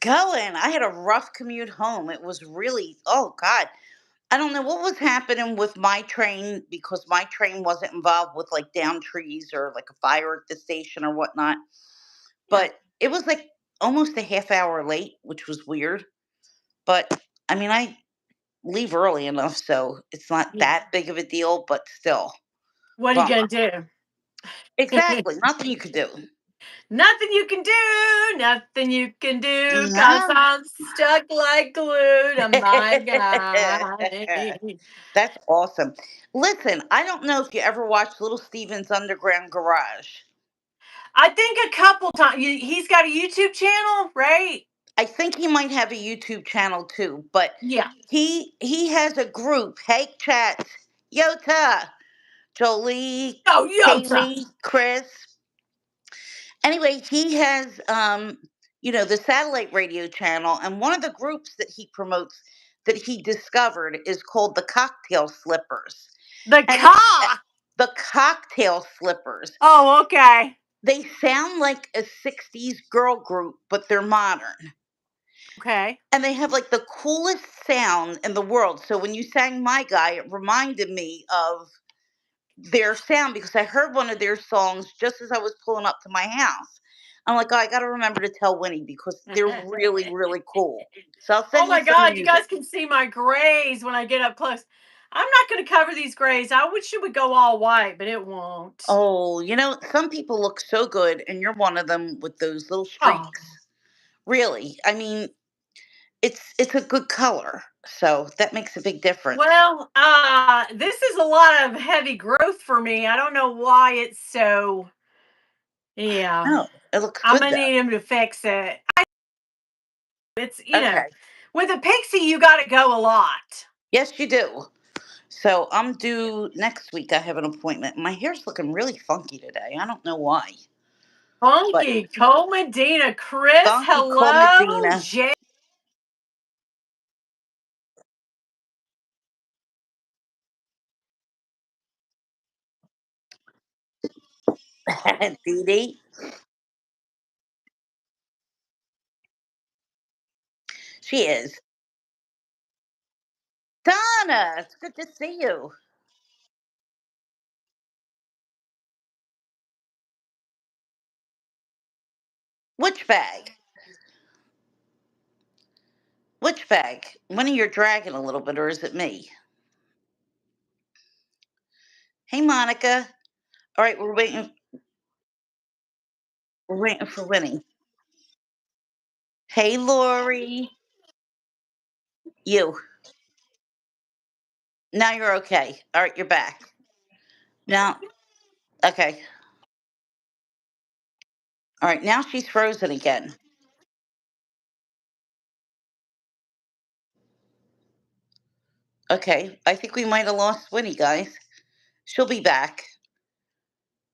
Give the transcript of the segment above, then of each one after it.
Going. I had a rough commute home. It was really, oh God. I don't know what was happening with my train because my train wasn't involved with like down trees or like a fire at the station or whatnot. Yeah. But it was like almost a half hour late, which was weird. But I mean, I leave early enough, so it's not Yeah. that big of a deal, but still, What are you bummer. gonna do? Exactly. Nothing you could do. Nothing you can do, nothing you can do, cause No. I'm stuck like glue to my guy. That's awesome. Listen, I don't know if you ever watched Little Steven's Underground Garage. I think a couple times he's got a YouTube channel, right? I think he might have a YouTube channel too, but Yeah. he has a group. Hey chat, Yota, Jolie, Oh, Yota. Kaylee, Chris. Anyway, he has the satellite radio channel, and one of the groups that he promotes that he discovered is called the Cocktail Slippers. The And car. the Cocktail Slippers. Oh, okay. They sound like a 60s girl group, but they're modern. Okay. And they have like the coolest sound in the world. So when you sang My Guy, it reminded me of their sound because I heard one of their songs just as I was pulling up to my house. I'm like, oh, I got to remember to tell Winnie because they're really, really cool. So I'll Oh send you my some God, you music. guys can see my grays when I get up close. I'm not going to cover these grays. I wish it would go all white, but it won't. Oh, some people look so good, and you're one of them with those little Oh, streaks. Really, I mean, it's a good color, so that makes a big difference. well, this is a lot of heavy growth for me. I don't know why it's so. Yeah, No, it looks I'm good gonna though. need him to fix it. It's Okay. with a pixie, you got to go a lot. Yes, you do. So I'm due next week. I have an appointment. My hair's looking really funky today. I don't know why, but Funky Cole Medina, Chris, funky hello, Medina. Jay. Dee Dee. She is. Donna, it's good to see you. Which bag? Which bag? One of you dragging a little bit, or is it me? Hey, Monica. All right, we're waiting. We're waiting for Winnie. Hey, Lori. You. Now you're okay. All right, you're back. Now, okay. All right, now she's frozen again. Okay, I think we might have lost Winnie, guys. She'll be back.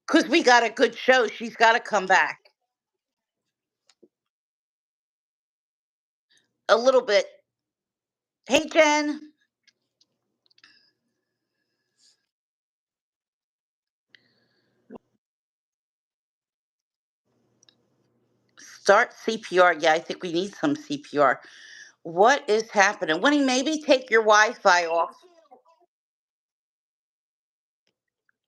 Because we got a good show. She's got to come back. A little bit. Hey, Jen. Start CPR. Yeah, I think we need some CPR. What is happening? Winnie, maybe take your Wi Fi off.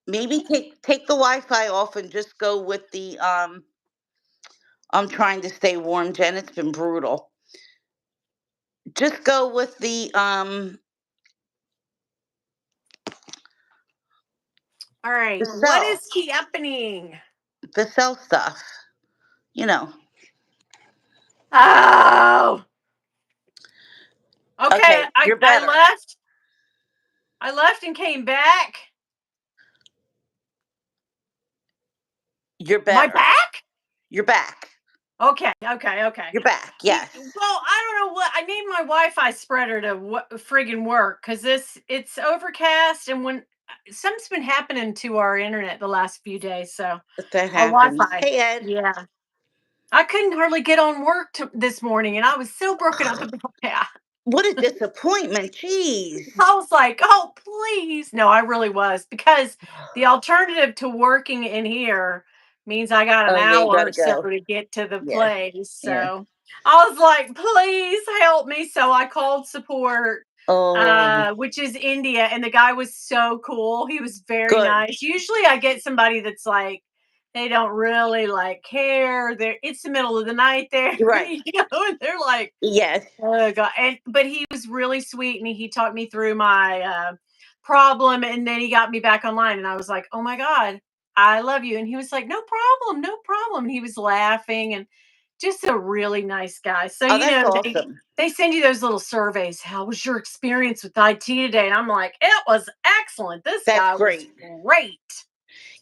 Maybe take the Wi Fi off and just go with the I'm trying to stay warm, Jen. It's been brutal. Just go with All the right, what cell. is happening? The cell stuff. You know. Oh, okay. Okay, I you're I better. left. I left and came back. You're My better. back? You're back. Okay, okay, okay. You're back. Yes. Well, I don't know what I need my Wi-Fi spreader to friggin' work because it's overcast and when something's been happening to our internet the last few days, so If that our happens. Wi-Fi, Hey, Ed. yeah. I couldn't hardly get on work this morning, and I was so broken up about that. What a disappointment. Jeez. I was like, "Oh, please!" No, I really was because the alternative to working in here means I got an Oh, yeah, you hour gotta or so go. to get to the Yeah. place. Yeah. So. I was like, "Please help me." So I called support, Oh, which is India, and the guy was so cool. He was very good. nice. Usually I get somebody that's like, they don't really like care. It's the middle of the night there, Right. and they're like, Yes. oh god. And but he was really sweet and he talked me through my problem, and then he got me back online and I was like, "Oh my god, I love you." And he was like, "No problem, no problem." And he was laughing and just a really nice guy. So, Oh, that's they awesome. they send you those little surveys. How was your experience with IT today? And I'm like, "It was excellent. This That's guy was great. great."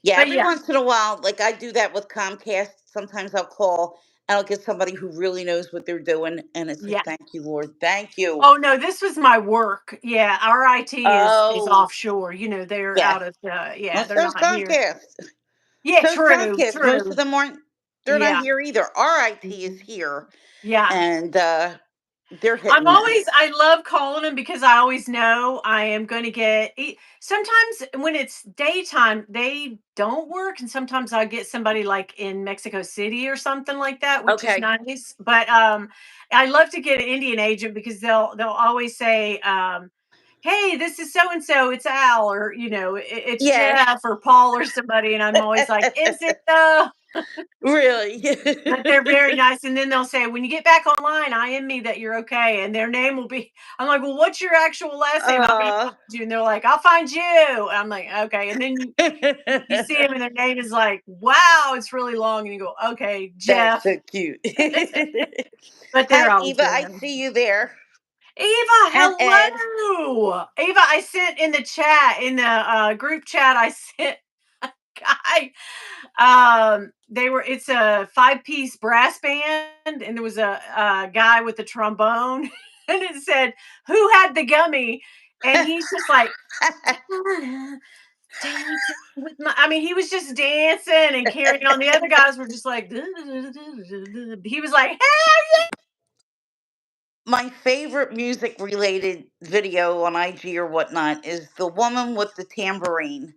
Yeah, But every yeah, once in a while, like I do that with Comcast. Sometimes I'll call and I'll get somebody who really knows what they're doing, and it's like, yeah. thank you, Lord, thank you. Oh no, this was my work. Yeah, our IT is Oh, offshore. They're yeah. out of Well, yeah, they're so's not here. Comcast. Yeah, So's true, Comcast. Most of true. them aren't. They're not Yeah. here either. Our IT is Mhm. here, Yeah. and they're hit and miss. I love calling them because I always know I am going to sometimes when it's daytime, they don't work. And sometimes I get somebody like in Mexico City or something like that, which is Okay. nice. But I love to get an Indian agent because they'll always say, "Hey, this is so and so. It's Al," or it's Yeah. Jeff or Paul or somebody, and I'm always like, "Is it though?" Really. But they're very nice, and then they'll say, "When you get back online, IM me that you're okay," and their name will be I'm like, "Well, what's your actual last name? I'm gonna uh, find you." And they're like, "I'll find you." And I'm like, "Okay." And then you see them, and their name is like, "Wow, it's really long," and you go, "Okay, That's Jeff." so cute. But they're Hi, always Eva. really I nice. see you there. Eva, And Ed. hello. Eva, I sent in the chat, in the group chat, I sent guy. It's a five-piece brass band, and there was a guy with a trombone, and it said, "Who had the gummy?" And he's just like, dancing with my. I mean, he was just dancing and carrying on. The other guys were just like, he was like, My favorite music related video on IG or whatnot is the woman with the tambourine.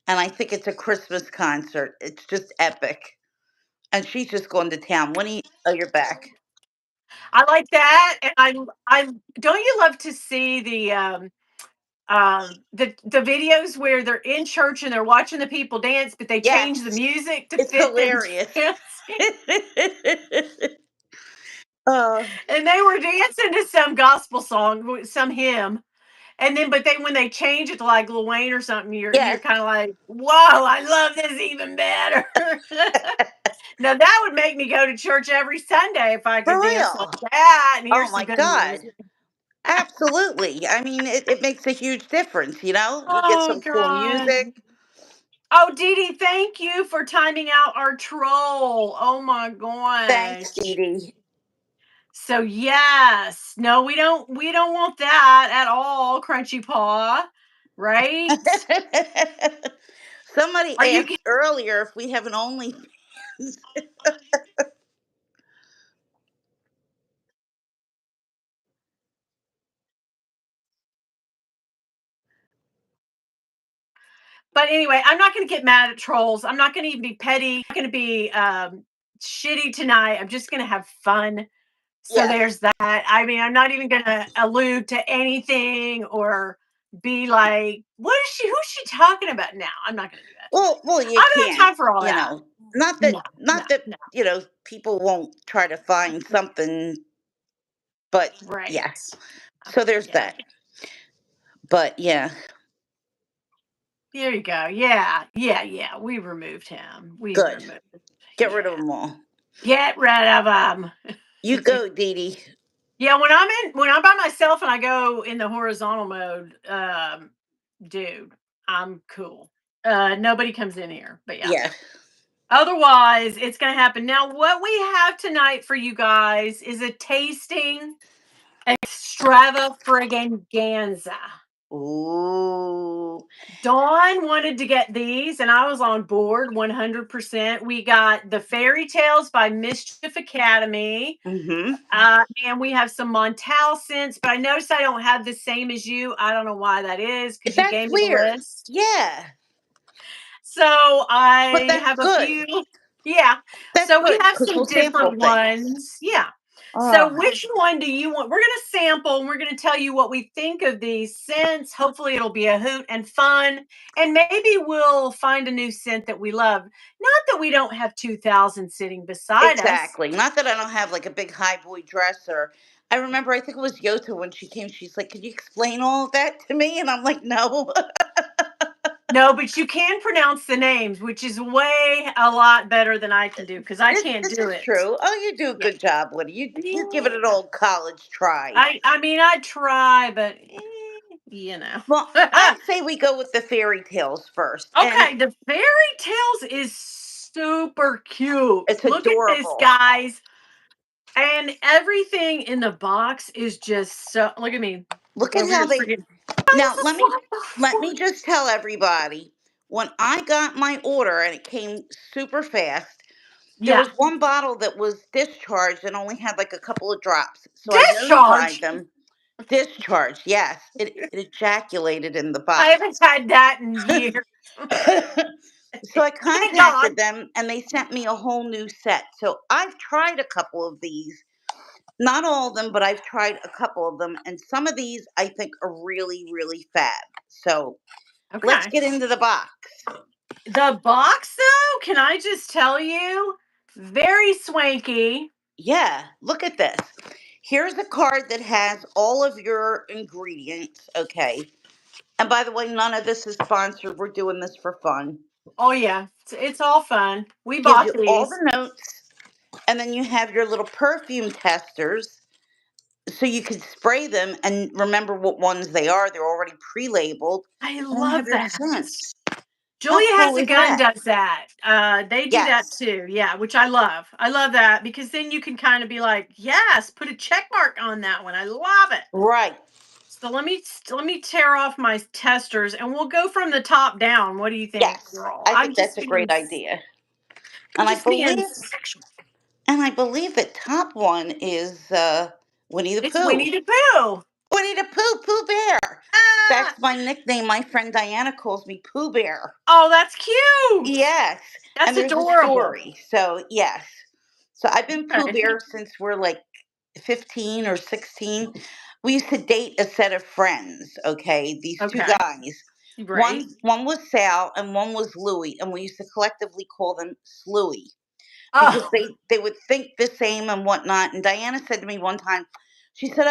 And I think it's a Christmas concert. It's just epic. And she's just going to town. Winnie, oh, you're back. I like that, and I don't you love to see the videos where they're in church and they're watching the people dance, but they change the Yes, music to it's fit them hilarious. dancing. uh, And they were dancing to some gospel song, some hymn, and then but they when they change it to like Lil Wayne or something, you're yes, kind of like, "Whoa, I love this even better." Now that would make me go to church every Sunday if I for could dance like real. that and hear Oh some my good God. music. Absolutely. I mean, it makes a huge difference, you know? We get Oh some cool God. music. Oh, Dee Dee, thank you for timing out our troll. Oh my Thanks, Dee gosh. Dee. So yes, no, we don't want that at all, Crunchy Paw. Right? Somebody Are you asked earlier if we have an OnlyFans. But anyway, I'm not gonna get mad at trolls. I'm not gonna even be petty. I'm not gonna be shitty tonight. I'm just gonna have fun. So Yes. there's that. I mean, I'm not even gonna allude to anything or be like, who's she talking about now? I'm not gonna do that tonight. Well, you I don't can't, have time for all you that. know. Not that, No, no, not that, no. people won't try to find something, but Right. yeah. So there's Yeah. that. But yeah, There you go. Yeah. Yeah. Yeah. We removed him. We good. removed. Get rid of Yeah. them all. Get rid of him. You go, Dee Dee. Yeah. When I'm by myself and I go in the horizontal mode, dude, I'm cool. Nobody comes in here. But yeah. Yeah. Otherwise, it's going to happen. Now, what we have tonight for you guys is a tasting extravaganza. Ooh. Dawn wanted to get these, and I was on board 100%. We got the Fairy Tales by Mischief Academy, Mm-hmm. and we have some Montale scents, but I noticed I don't have the same as you. I don't know why that is because you That's gave me the weird. list. Yeah. So But I that's have a good. few. Yeah. That's So we good have because some we'll sample different things. ones. Yeah. So, Oh, which one do you want? We're going to sample and we're going to tell you what we think of these scents. Hopefully, it'll be a hoot and fun. And maybe we'll find a new scent that we love. Not that we don't have 2,000 sitting beside us. exactly. Not that I don't have like a big high boy dresser. I remember, I think it was Yota when she came. She's like, "Could you explain all of that to me?" And I'm like, "No." No, but you can pronounce the names, which is way a lot better than I can do because I this can't this do is it. true. Oh, you do a Yeah. good job, Woody. You give it Yeah. an old college try. I mean, I try, but you know. Well, I say we go with the fairy tales first, and Okay, the fairy tales is super cute. it's Look at this, adorable. guys. And everything in the box is just so look at me. Look at Over how here they. forget. Now This is let me like just tell everybody, when I got my order and it came super fast, there yeah. was one bottle that was discharged and only had like a couple of drops. So I notified Discharge. them. Discharged, yes. It ejaculated in the I box. haven't had that in years. So I Thank God. contacted them and they sent me a whole new set. So I've tried a couple of these. Not all of them, but I've tried a couple of them. And some of these I think are really, really fab. So let's Okay. get into the box. The box though, can I just tell you? Very swanky. Yeah, look at this. Here's a card that has all of your ingredients. Okay. And by the way, none of this is sponsored. We're doing this for fun. Oh yeah. It's all fun. We Gives bought you all these. the notes, and then you have your little perfume testers so you can spray them and remember what ones they are. They're already pre-labeled. I And then you have love your that. scents. How Julia Has cool a is Gun that? does that. They do that Yes. too. Yeah, which I love. I love that because then you can kind of be like, yes, put a check mark on that one. I love it. Right. So let me tear off my testers and we'll go from the top down. What do you think, Yes. girl? I think that's a great idea. I'm And I just being believe sexual. the top one is Winnie the It's Pooh. Winnie the Pooh. Winnie the Pooh, Pooh Bear. Ah! That's my nickname. My friend Diana calls me Pooh Bear. Oh, that's cute. Yes. And That's there's a adorable. story. So, yes. So I've been Pooh Okay. Bear since we're like 15 or 16. We used to date a set of friends, okay? These two Okay. guys. Right. One was Sal and one was Louie, and we used to collectively call them Slooey because Oh. they would think the same and whatnot. And Diana said to me one time, she said,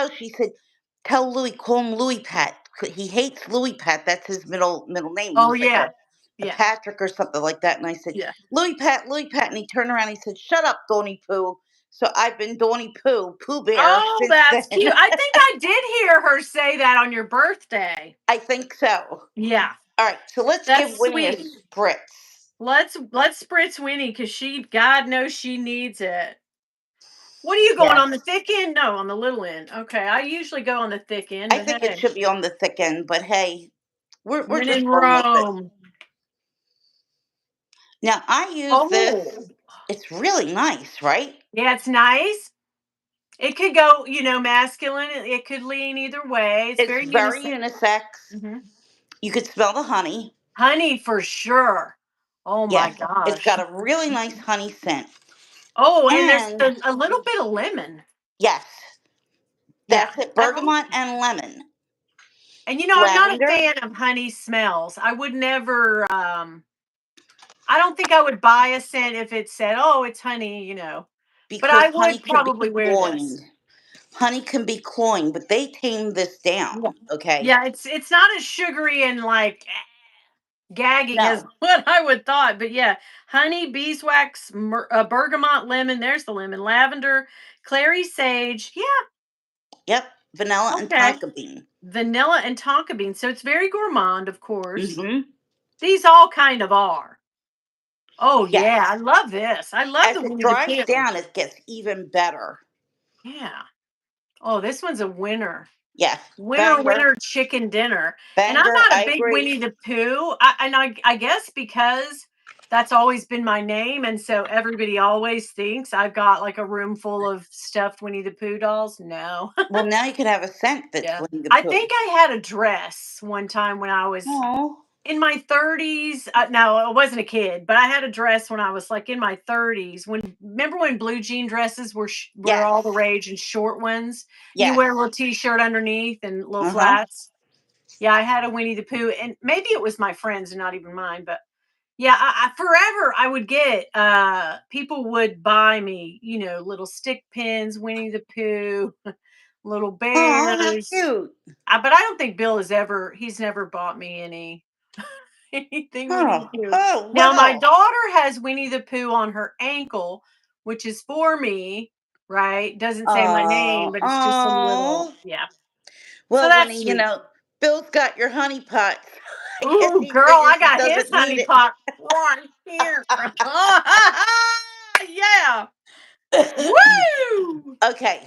tell Louis, call him Louis Pat. He hates Louis Pat. That's his middle name. He Oh was like yeah. a Yeah. Patrick or something like that. And I said, Yeah. Louis Pat. And he turned around and he said, shut up, Donny Pooh. So I've been Donny Pooh, Pooh Bear Oh, since that's then. cute. I think I did hear her say that on your birthday. I think so. Yeah, All right, so let's give that's Winnie a sweet. spritz. Let's spritz Winnie because she God knows she needs it. What are you going on the Yes. thick end? No, on the little end. Okay, I usually go on the thick end, I but think it hey, should be on the thick end, but hey, we're when just in going with it. Rome. Now I use this. Oh, It's really nice, right? yeah, it's nice. It could go, masculine. It could lean either way. It's It's very very unisex. unisex. Hmm. You could smell the honey. Honey for sure. Oh my Yes, it's got gosh. a really nice honey scent. Oh, and there's And a little bit of lemon. yes, Yeah, that's it. I like Bergamot it. and lemon. And I'm not a Lavender, fan of honey smells. I would never I don't think I would buy a scent if it said, "Oh, it's honey." But because I honey would can be probably wear cloying. this. Honey can be cloying, but they tame this down, Yeah. okay? Yeah, it's not as sugary and like gagging as No. what I would thought, but yeah, honey, beeswax, bergamot, lemon. There's the lemon, lavender, clary sage. Yeah, Yep, vanilla and okay. tonka bean. Vanilla and tonka bean. So it's very gourmand, of course. Mm-hmm. These all kind of are. Oh Yes. yeah, I love this. I love As the it Winnie the dries Pooh. down, it gets even better. Yeah. Oh, this one's a winner. Yes. Winner, Banger. winner, chicken dinner. And I'm Banger. not a I big agree. Winnie the Pooh. I guess because that's always been my name, and so everybody always thinks I've got like a room full of stuffed Winnie the Pooh dolls. No. Well, now you can have a scent that's Yeah. Winnie the I Pooh. think I had a dress one time when I was Oh. in my 30s. No, I wasn't a kid, but I had a dress when I was like in my 30s. When remember when blue jean dresses were Yes. all the rage and short ones, and you Yes. wear a little t-shirt underneath and little Uh-huh. flats. Yeah, I had a Winnie the Pooh, and maybe it was my friends and not even mine, but yeah, I forever I would get people would buy me, little stick pins, Winnie the Pooh, little Oh, how bears. cute. But I don't think Bill has he's never bought me anything Winnie the Oh, Pooh. oh, Now my wow. daughter has Winnie the Pooh on her ankle, which is for me, right? Doesn't say my name, Oh, but it's just a little, oh. yeah. So Well, that's Winnie, sweet. Bill's got your honey pot. I guess Ooh, he girl, I figures he got his doesn't need honey it. pot right here. Yeah. Woo! Okay.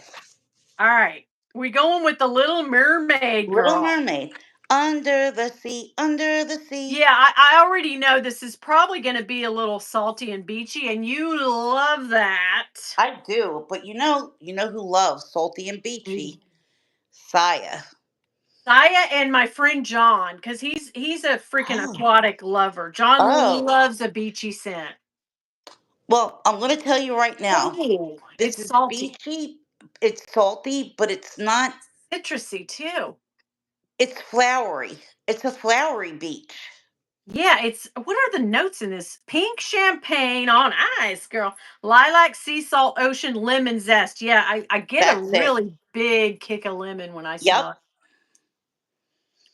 All right. We going with the Little Mermaid, Little girl. Mermaid. Under the sea, under the sea. Yeah, I already know this is probably going to be a little salty and beachy, and you love that. I do, but you know who loves salty and Mm. beachy? Saya. Saya and my friend John, because he's a freaking Oh. aquatic lover. John Oh. loves a beachy scent. Well, I'm going to tell you right now. Oh, This it's is salty, beachy. It's salty, but it's not. citrusy too. It's flowery. It's a flowery beach. Yeah, it's what are the notes in this? Pink champagne on ice, girl. Lilac, sea salt, ocean, lemon zest. Yeah, I get a That's it. really big kick of lemon when I Yep. smell it.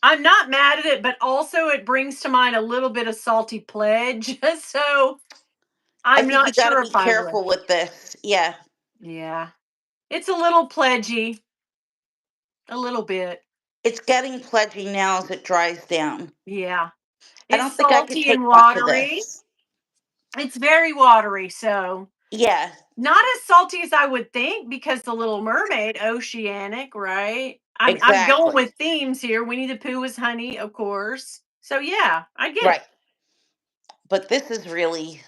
I'm not mad at it, but also it brings to mind a little bit of salty pledge. So I I'm think you not got to sure be if I would. careful with this. Yeah. Yeah. It's a little pledgy, a little bit. It's getting pledgy now as it dries down. Yeah. I It's don't think I could salty take and much of watery. this. It's very watery, so Yeah, not as salty as I would think because the Little Mermaid, oceanic, right? I'm going exactly. with themes here. Winnie the Pooh is honey, of course. So yeah, I get Right. it. But this is really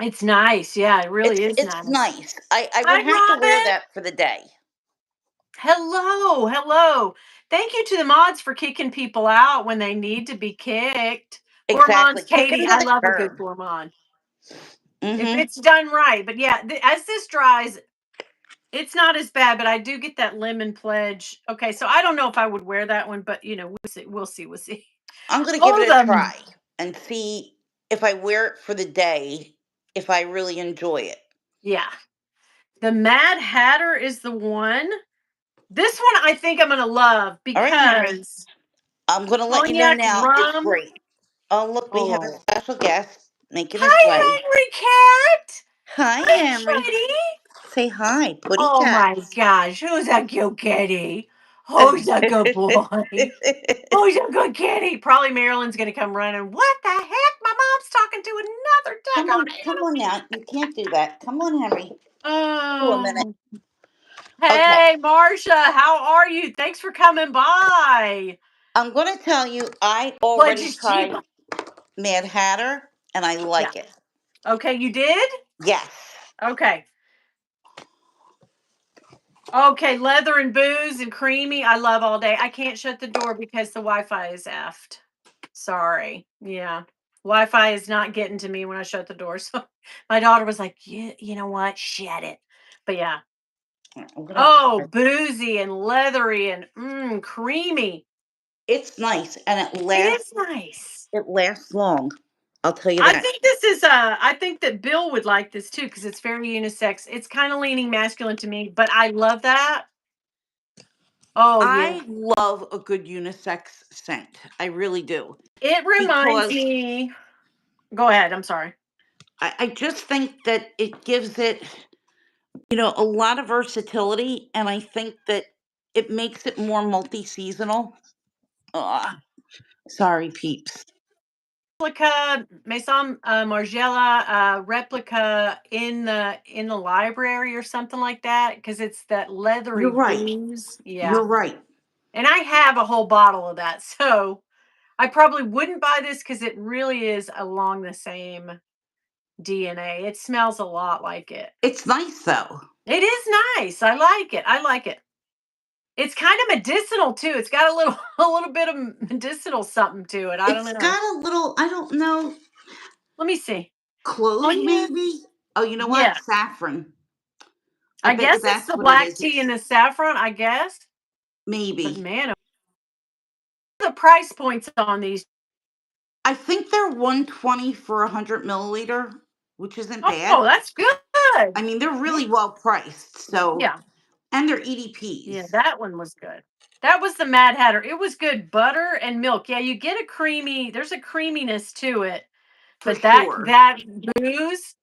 It's nice. Yeah, it really is it's nice. nice. I would Hi, have to wear Robin. that for the day. Hello, hello. Thank you to the mods for kicking people out when they need to be kicked. Exactly. Gourmand's Kick him Katie. to I the love a good curb. gourmand if Mm-hmm. it's done right. But yeah, as this dries, it's not as bad, but I do get that lemon pledge. Okay, so I don't know if I would wear that one, but we'll see. We'll see. We'll see. I'm gonna give Oh, it a try and see if I wear it for the day, if I really enjoy it. yeah. The Mad Hatter is the one. This one I think I'm gonna love All right, Henry. because I'm gonna let you know cognac now. It's rum. great. Oh, look, we have a Oh, special guest making his hi, way. Henry Cat. Hi, Hi, Henry. Kitty. Say hi, Putty Oh Cat. my gosh, who's a cute kitty? Who's a good boy? Who's a good kitty? Probably Marilyn's gonna come running. What the heck? My mom's talking to another Come on now. You can't do that. Come on, Henry. Oh, a minute. daggone. Okay. Hey, Marcia, how are you? Thanks for coming by. I'm going to tell you, I Pledge already is cheap. tried Mad Hatter and I Yeah. like it. Okay, you did? Yes. Okay. Okay, leather and booze and creamy. I love all day. I can't shut the door because the Wi-Fi is effed. Sorry. Yeah. Wi-Fi is not getting to me when I shut the door. So my daughter was like, you know what? Shut it. But yeah. I'm going to have to Oh, try. boozy and leathery and creamy. It's nice and It is nice. it lasts long. I'll tell you I that. think I think that Bill would like this too because it's very unisex. It's kind of leaning masculine to me, but I love that. Oh yeah. I love a good unisex scent. I really do. It reminds Because me. Go ahead. I'm sorry. I just think that it gives it, a lot of versatility. And I think that it makes it more multi seasonal. Sorry, peeps. Replica Maison Margiela replica in the library or something like that because it's that You're leathery right. booze. Yeah, You're right. and I have a whole bottle of that, so I probably wouldn't buy this because it really is along the same DNA. It smells a lot like it. It's nice though. It is nice. I like it. I like it. It's kind of medicinal too. It's got a little a little bit of medicinal something to it. I don't It's know. got a little, I don't know, Let me see. Oh clove yeah. maybe? Oh, you know what? Yeah. Saffron. I I bet you guess it's that's the what it black is. tea It's and the saffron, I guess. But maybe. man, the price points on these. I think they're 120 for 100 milliliter, which isn't Oh, bad. that's good. I mean, they're Yeah. really well priced. So, Yeah. and they're Yeah, EDPs that one was good. That was the Mad Hatter. It was good. Butter and milk. Yeah, you get a creamy, there's a creaminess to it. for But that sure. that booze,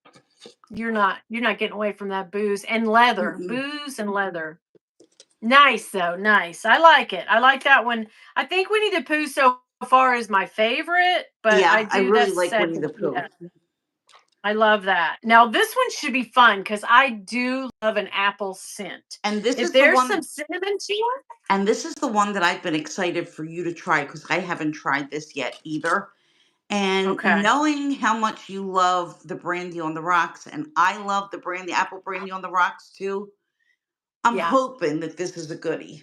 you're not getting away from that booze and leather. Mm-mm. Booze and leather. Nice though, nice. I like it. I like that one. I think Winnie the Pooh so far is my favorite, but I Yeah, I do really that's like Winnie the second. Pooh. Yeah. I love that. Now this one should be fun because I do love an apple scent. And this If is the there's one some cinnamon to it, and this is the one that I've been excited for you to try because I haven't tried this yet either. And okay. knowing how much you love the brandy on the rocks, and I love the brandy, apple brandy on the rocks too, I'm Yeah. hoping that this is a goodie.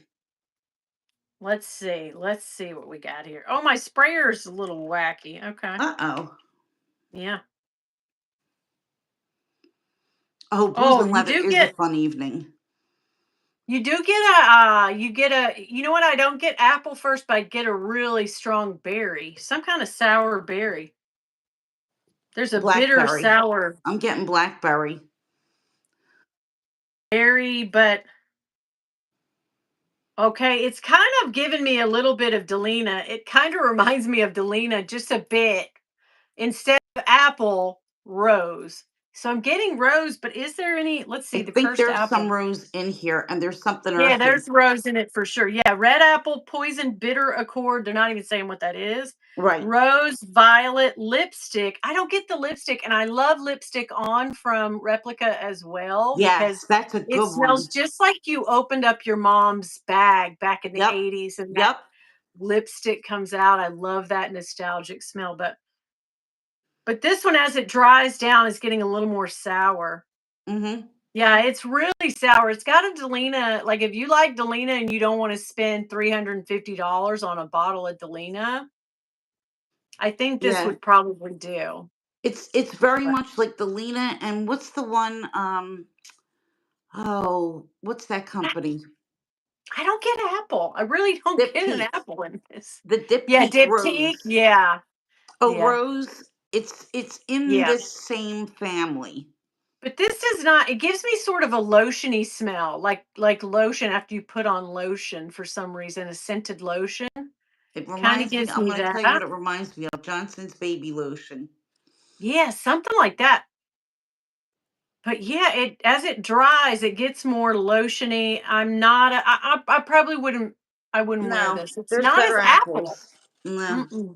Let's see. Let's see what we got here. Oh, my sprayer's a little wacky. Okay. Uh oh. Yeah. Oh, Booze Oh, and Leather is a fun evening. you get a you know what? I don't get apple first, but I get a really strong berry. Some kind of sour berry. There's a bitter Blackberry. sour I'm getting blackberry. berry, but okay, it's kind of giving me a little bit of Delina. It kind of reminds me of Delina just a bit. Instead of apple, rose. So I'm getting rose, but is there any? Let's I see, the think cursed there's some apple. rose in here, and there's something Yeah, earthy. there's rose in it for sure. Yeah, red apple, poison, bitter accord. They're not even saying what that is. Right. Rose, violet, lipstick. I don't get the lipstick, and I love lipstick on from Replica as well because Yes, that's a it good smells one. just like you opened up your mom's bag back in the Yep. 80s and that Yep. lipstick comes out. I love that nostalgic smell, but this one, as it dries down, is getting a little more sour. Mm-hmm. Yeah, it's really sour. It's got a Delina. Like if you like Delina and you don't want to spend $350 on a bottle of Delina, I think this Yeah. would probably do. It's very But much like the Lena and what's the one oh, what's that I company? I don't get apple. I really don't get an Diptyque. apple in this. The Yeah, Diptyque Diptyque. Rose. Yeah, Oh, yeah, Rose. It's in yeah. this same family. But this does not. It gives me sort of a lotiony smell, like lotion after you put on lotion for some reason, a scented lotion. It Kind of reminds me, gives I'm me gonna tell you what that. it reminds me of. Johnson's baby lotion. Yeah, something like that. But yeah, it as it dries, it gets more lotiony. I'm not a, I probably wouldn't wear No, this. It's there's not better as apple. apples. No. Mm-mm.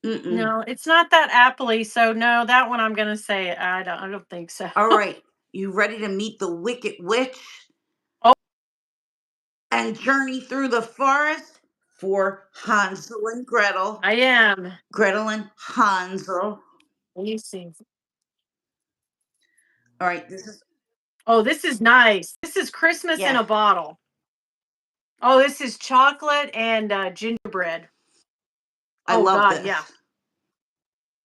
Mm-mm. No, it's not that appley. So no, that one I'm gonna say I don't think so. All right. You ready to meet the Wicked Witch Oh, and journey through the forest for Hansel and Gretel? I am. Gretel and Hansel. Let me see. All right, this is Oh, this is nice. This is Christmas in yeah, a bottle. Oh, this is chocolate and gingerbread. I Oh love God, yeah. this.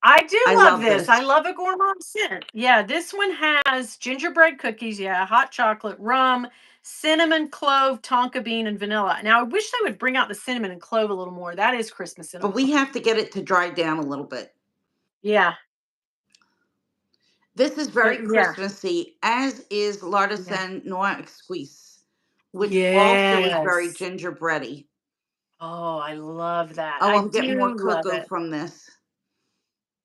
I do I love love this. I this. love a gourmand scent. Yeah, this one has gingerbread cookies, yeah, hot chocolate, rum, cinnamon, clove, tonka bean, and vanilla. Now, I wish they would bring out the cinnamon and clove a little more. That is Christmas in a But we bottle. have to get it to dry down a little bit. Yeah, This is very but yeah, Christmassy, as is yeah. L'Artisan Noir Exquise, which also is very Yes. gingerbready. Oh, I love that. Oh, I I'm getting more do love cocoa it. from this.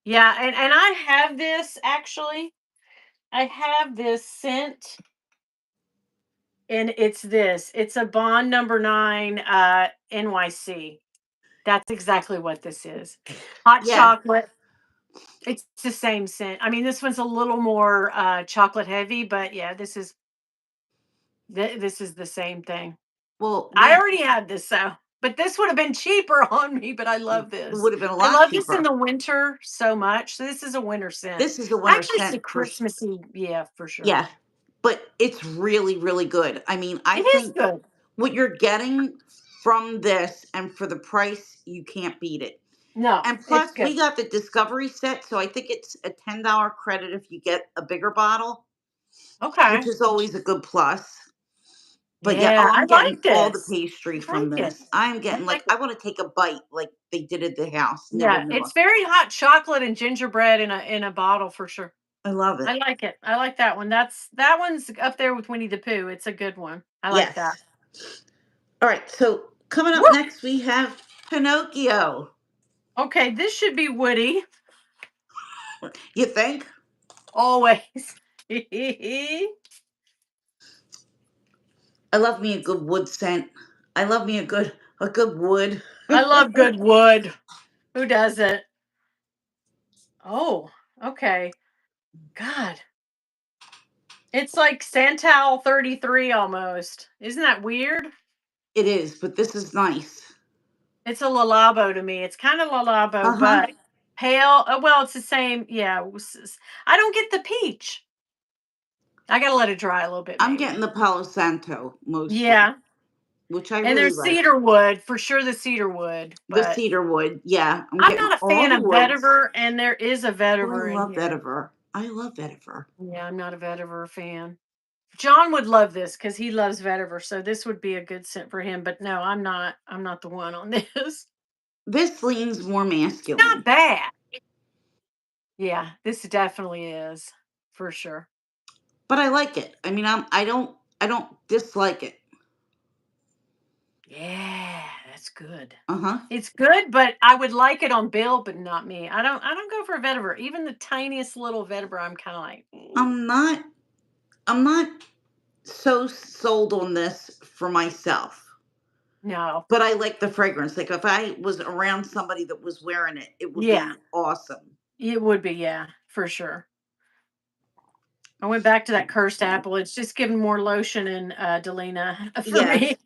Yeah, and I have this actually. I have this scent, and it's this. It's a Bond number 9 NYC. That's exactly what this is. Hot Yeah. chocolate. It's the same scent. I mean, this one's a little more chocolate heavy, but yeah, this is the same thing. Well, I we already had this, so but this would have been cheaper on me, but I love it this. would have been a I lot love this in cheaper. the winter so much. So this is a winter scent. This is a winter Actually, it's a scent for Christmassy, yeah, for sure. yeah, but it's really, really good. I mean, It I is think good. what you're getting from this, and for the price, you can't beat it. No, And it's plus, good. we got the Discovery set, so I think it's a $10 credit if you get a bigger bottle, which Okay. is always a good plus. But yeah, Yeah, oh, I I'm like getting all the this. pastry I from like it. this. I'm I getting, like like, it. I want to take a bite like they did at the house. Never Yeah, knew it's it. very hot chocolate and gingerbread in a bottle for sure. I love I it. like it. I like that one. That one's up there with Winnie the Pooh. It's a good one. I like that. Yes. All right, so coming Woo! up next, we have Pinocchio. Okay, this should be Woody. You think? Always. I I love me a good wood scent. I love me a good wood. love good wood. Who doesn't? Oh, okay. God. It's like Santal 33 almost. Isn't that weird? It is, but this is nice. It's a Lalabo to me. It's kind of Uh Lalabo, huh. but pale. Well, it's the same. Yeah. I don't get the peach. I got to let it dry a little bit, I'm getting maybe. the Palo Santo mostly, Yeah. which I And really there's like. cedar wood, for sure the cedar wood, The but cedar wood, yeah. I'm I'm getting not a all fan the of woods. vetiver, and there is a Oh, I vetiver in love here. vetiver. I love vetiver. Yeah, I'm not a vetiver fan. John would love this because he loves vetiver, so this would be a good scent for him. But no, I'm not. I'm not the one on this. This leans more Not masculine, bad. Yeah, this definitely is for sure. but I like it. I mean, I don't dislike it. Yeah, that's good. Uh huh. It's good, but I would like it on Bill, but not me. I don't go for a vetiver. Even the tiniest little vetiver, I'm kind of like, I'm not. I'm not so sold on this for myself. no. But I like the fragrance. Like if I was around somebody that was wearing it, it would Yeah, be awesome. it would be. Yeah, for sure. I went back to that cursed apple. It's just giving more lotion and Delina for me. Yes.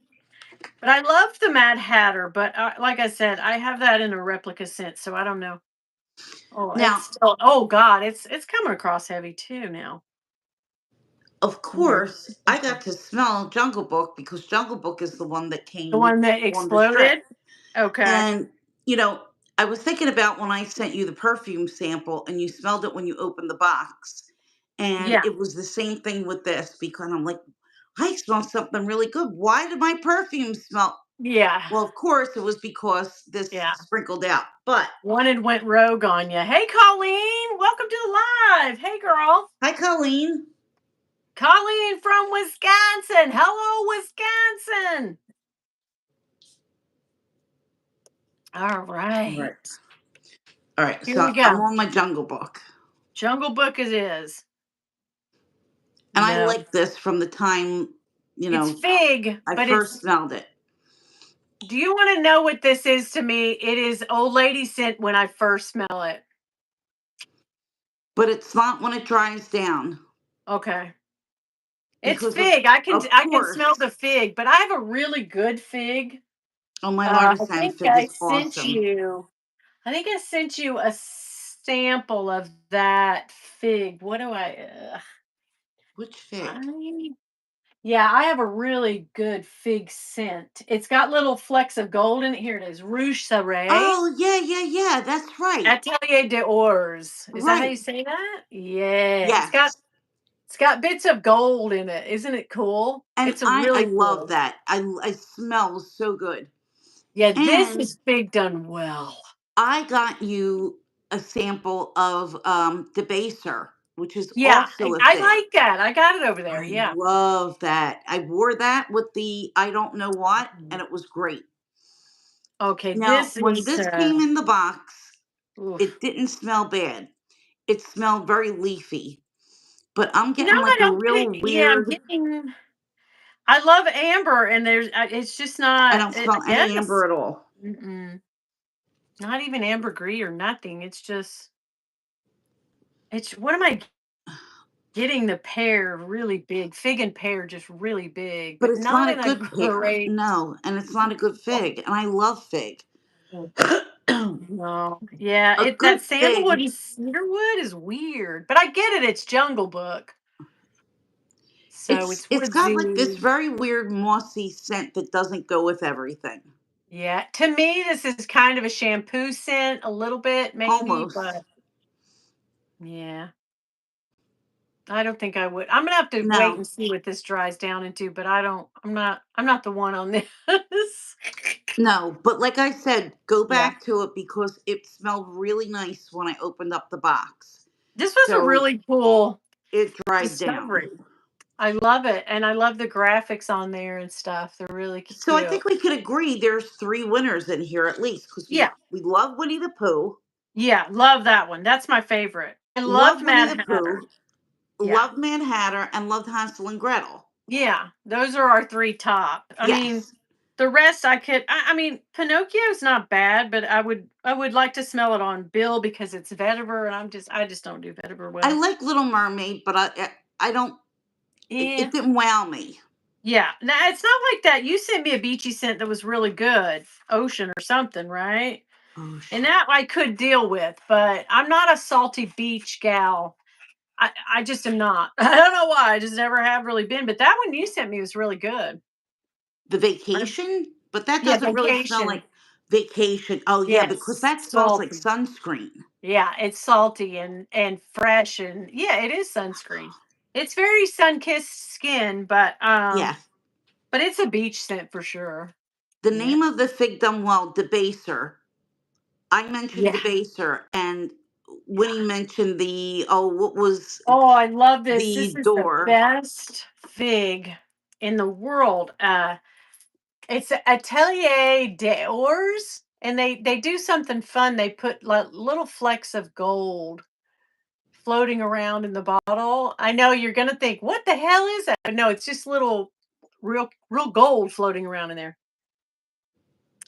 But I love the Mad Hatter. But like I said, I have that in a replica scent, so I don't know. Oh, it's Now, still. Oh God, it's coming across heavy too now. of Yeah. course, I got to smell Jungle Book because Jungle Book is the one that The came one that on the strip. exploded. Okay. And, you know, I was thinking about when I sent you the perfume sample and you smelled it when you opened the box. And Yeah. it was the same thing with this because I'm like, I smell something really good. Why did my perfume smell? Yeah. Well, of course, it was because this Yeah. sprinkled out. But One and went rogue on you. Hey, Colleen. Welcome to the live. Hey, girl. hi, Colleen. Colleen from Wisconsin. Hello, Wisconsin. All All right. right. All right. Here we So I'm go. on my Jungle Book. Jungle Book it is. And I No. like this from the time, you It's know, fig, I but first it's. smelled it. Do you want to know what this is to me? It is old lady scent when I first smell it. But it's not when it dries down Okay. It's because, fig. of I can smell course, the fig, but I have a really good fig. oh, my I artisan think fig I is sent awesome. you. I think I sent you a sample of that fig. What do Which fig? I yeah, I have a really good fig scent. It's got little flecks of gold in it. Here it is. Rouge Soleil. Oh, yeah, yeah, yeah. That's right. Atelier d'Ors. Is that how Right. you say that? Yeah. Yes. It's got bits of gold in it. Isn't it cool? And It's a I really love cool. that. I smell so good. Yeah, this And is fig done well. I got you a sample of Debaser, which is Yeah, also a I fig. like that. I got it over there. I Yeah. love that. I wore that with the I don't know what, and Mhm. it was great. Okay, Now, this when is this came in the box, oof. it didn't smell bad. It smelled very leafy, but I'm You know, getting I like a don't real get yeah, I'm weird. getting I love amber and there's it's just I not don't I smell any amber guess. at all. Mm-mm. Not even ambergris or nothing. It's just it's what am I getting the pear really big, fig and pear just really big, But but it's not not a in a good pear. great No, and it's not a good fig, and I love fig. A no. Yeah, it that good fig. sandalwood and cedarwood is weird, but I get it. It's Jungle Book. So it's It's got like this woodsy. very weird mossy scent that doesn't go with everything. Yeah. To me, this is kind of a shampoo scent, a little bit maybe, Almost. but yeah. I don't think I would. I'm gonna have to wait No, and see what this dries down into, but I'm not the one on this. no. But like I said, go Yeah. back to it because it smelled really nice when I opened up the box. This was a So really cool it dried down. discovery. I love it. And I love the graphics on there and stuff. They're really So I cute. think we could agree there's three winners in here at least because Yeah. we love Winnie the Pooh, Yeah. Love that one. That's my favorite. I loved love Winnie Mad the Hatter. Pooh, Yeah. love Mad Hatter, and loved Hansel and Gretel. Yeah. Those are our three top. I mean, Yes. the rest I mean, Pinocchio's not bad, but I would like to smell it on Bill because it's vetiver and I just don't do vetiver I well. like Little Mermaid, but I don't. Yeah. It didn't wow me. Yeah. Now it's not like that. You sent me a beachy scent that was really good. Ocean or something, right? Oh And shit. that I could deal with, but I'm not a salty beach gal. I just am not. I don't know why. I just never have really been. But that one you sent me was really good. The I- Vacation, but that Yeah, doesn't really smell vacation. like vacation. Oh yeah, because Yes, that smells like salty. sunscreen. Yeah, it's salty and fresh and yeah, it is sunscreen. It's very sun-kissed skin, Yeah. but it's a beach scent for sure. The Yeah. name of the fig dumb well, Debaser. I mentioned Yeah. Debaser, and Winnie Yeah. mentioned the what was Oh, I love this. This the is the door? best fig in the world. It's Atelier d'Ors, and they do something fun. They put like little flecks of gold floating around in the bottle. I know you're gonna think, what the hell is that? But no, it's just little real gold floating around in there.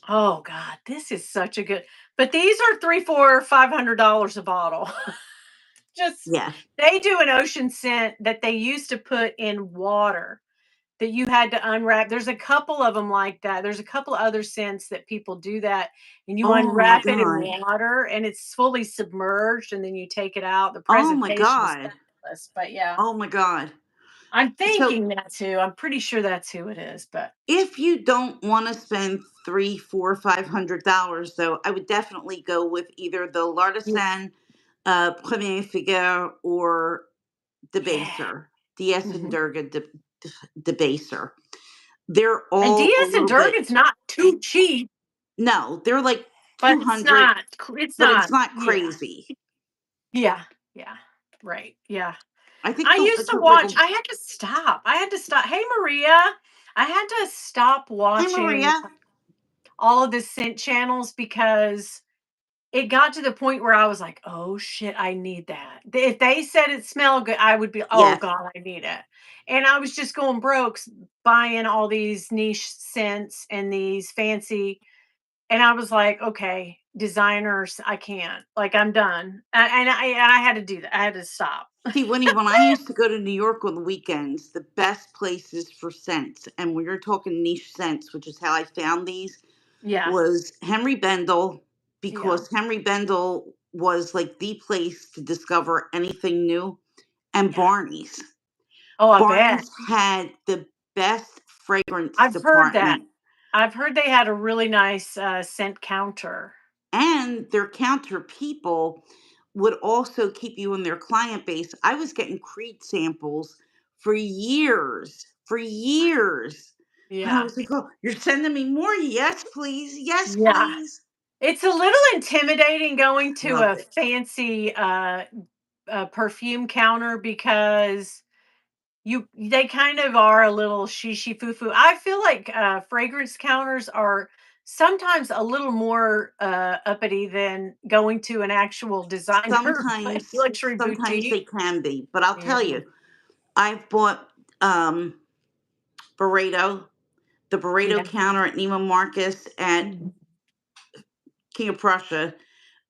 Oh God, this is such a good. But these are three, four, $500 a bottle. Just Yeah. they do an ocean scent that they used to put in water that you had to unwrap. There's a couple of them like that. There's a couple other scents that people do that, and you Oh my unwrap it in god. water, and it's fully submerged, and then you take it out. The Oh my presentation is god. fabulous, but yeah, Oh my god. I'm So thinking that's who. I'm pretty sure that's who it is, but if you don't want to spend three, four, $500, though, I would definitely go with either the yeah, L'Artisan, Premier Figure, or yeah. Debaser, DS and Mhm. Durga Debaser. They're And all a DS and little bit. Durgan's not too cheap, No, they're like but it's 200, not. It's but it's not. not Yeah, crazy. yeah, yeah. Right. Yeah. I think I the used like, to like watch. I had to stop. I had to stop. Hey, Maria. I had to stop Hi watching Maria. all of the scent channels because it got to the point where I was like, "Oh shit, I need that." If they said it smelled good, I would be, "Oh Yes. god, I need it." And I was just going broke buying all these niche scents and these fancy and I was like, "Okay, designers, I can't. Like I'm done." And I had to do that. I had to stop. See, Winnie, when I used to go to New York on the weekends, the best places for scents, and when you're talking niche scents, which is how I found these, Yeah. was Henry Bendel, Yeah. because Henry Bendel was like the place to discover anything new, and Yeah. Barney's. Oh, I bet. Barney's had the best fragrance I've heard that. department, I've heard they had a really nice, scent counter. and their counter people would also keep you in their client base. I was getting Creed samples for years. And I Yeah. was like, oh, you're sending me more? Yes, please. Yes, Yeah. please. It's a little intimidating going to Loved a it. fancy, perfume counter because they kind of are a little shishi foo foo. I feel like, fragrance counters are sometimes a little more, uppity than going to an actual designer, like, Sometimes, luxury sometimes boutique. they can be, but I'll Yeah. tell you, I've bought um Barreto, the Barreto Yeah. counter at Neiman Marcus at Mhm. King of Prussia.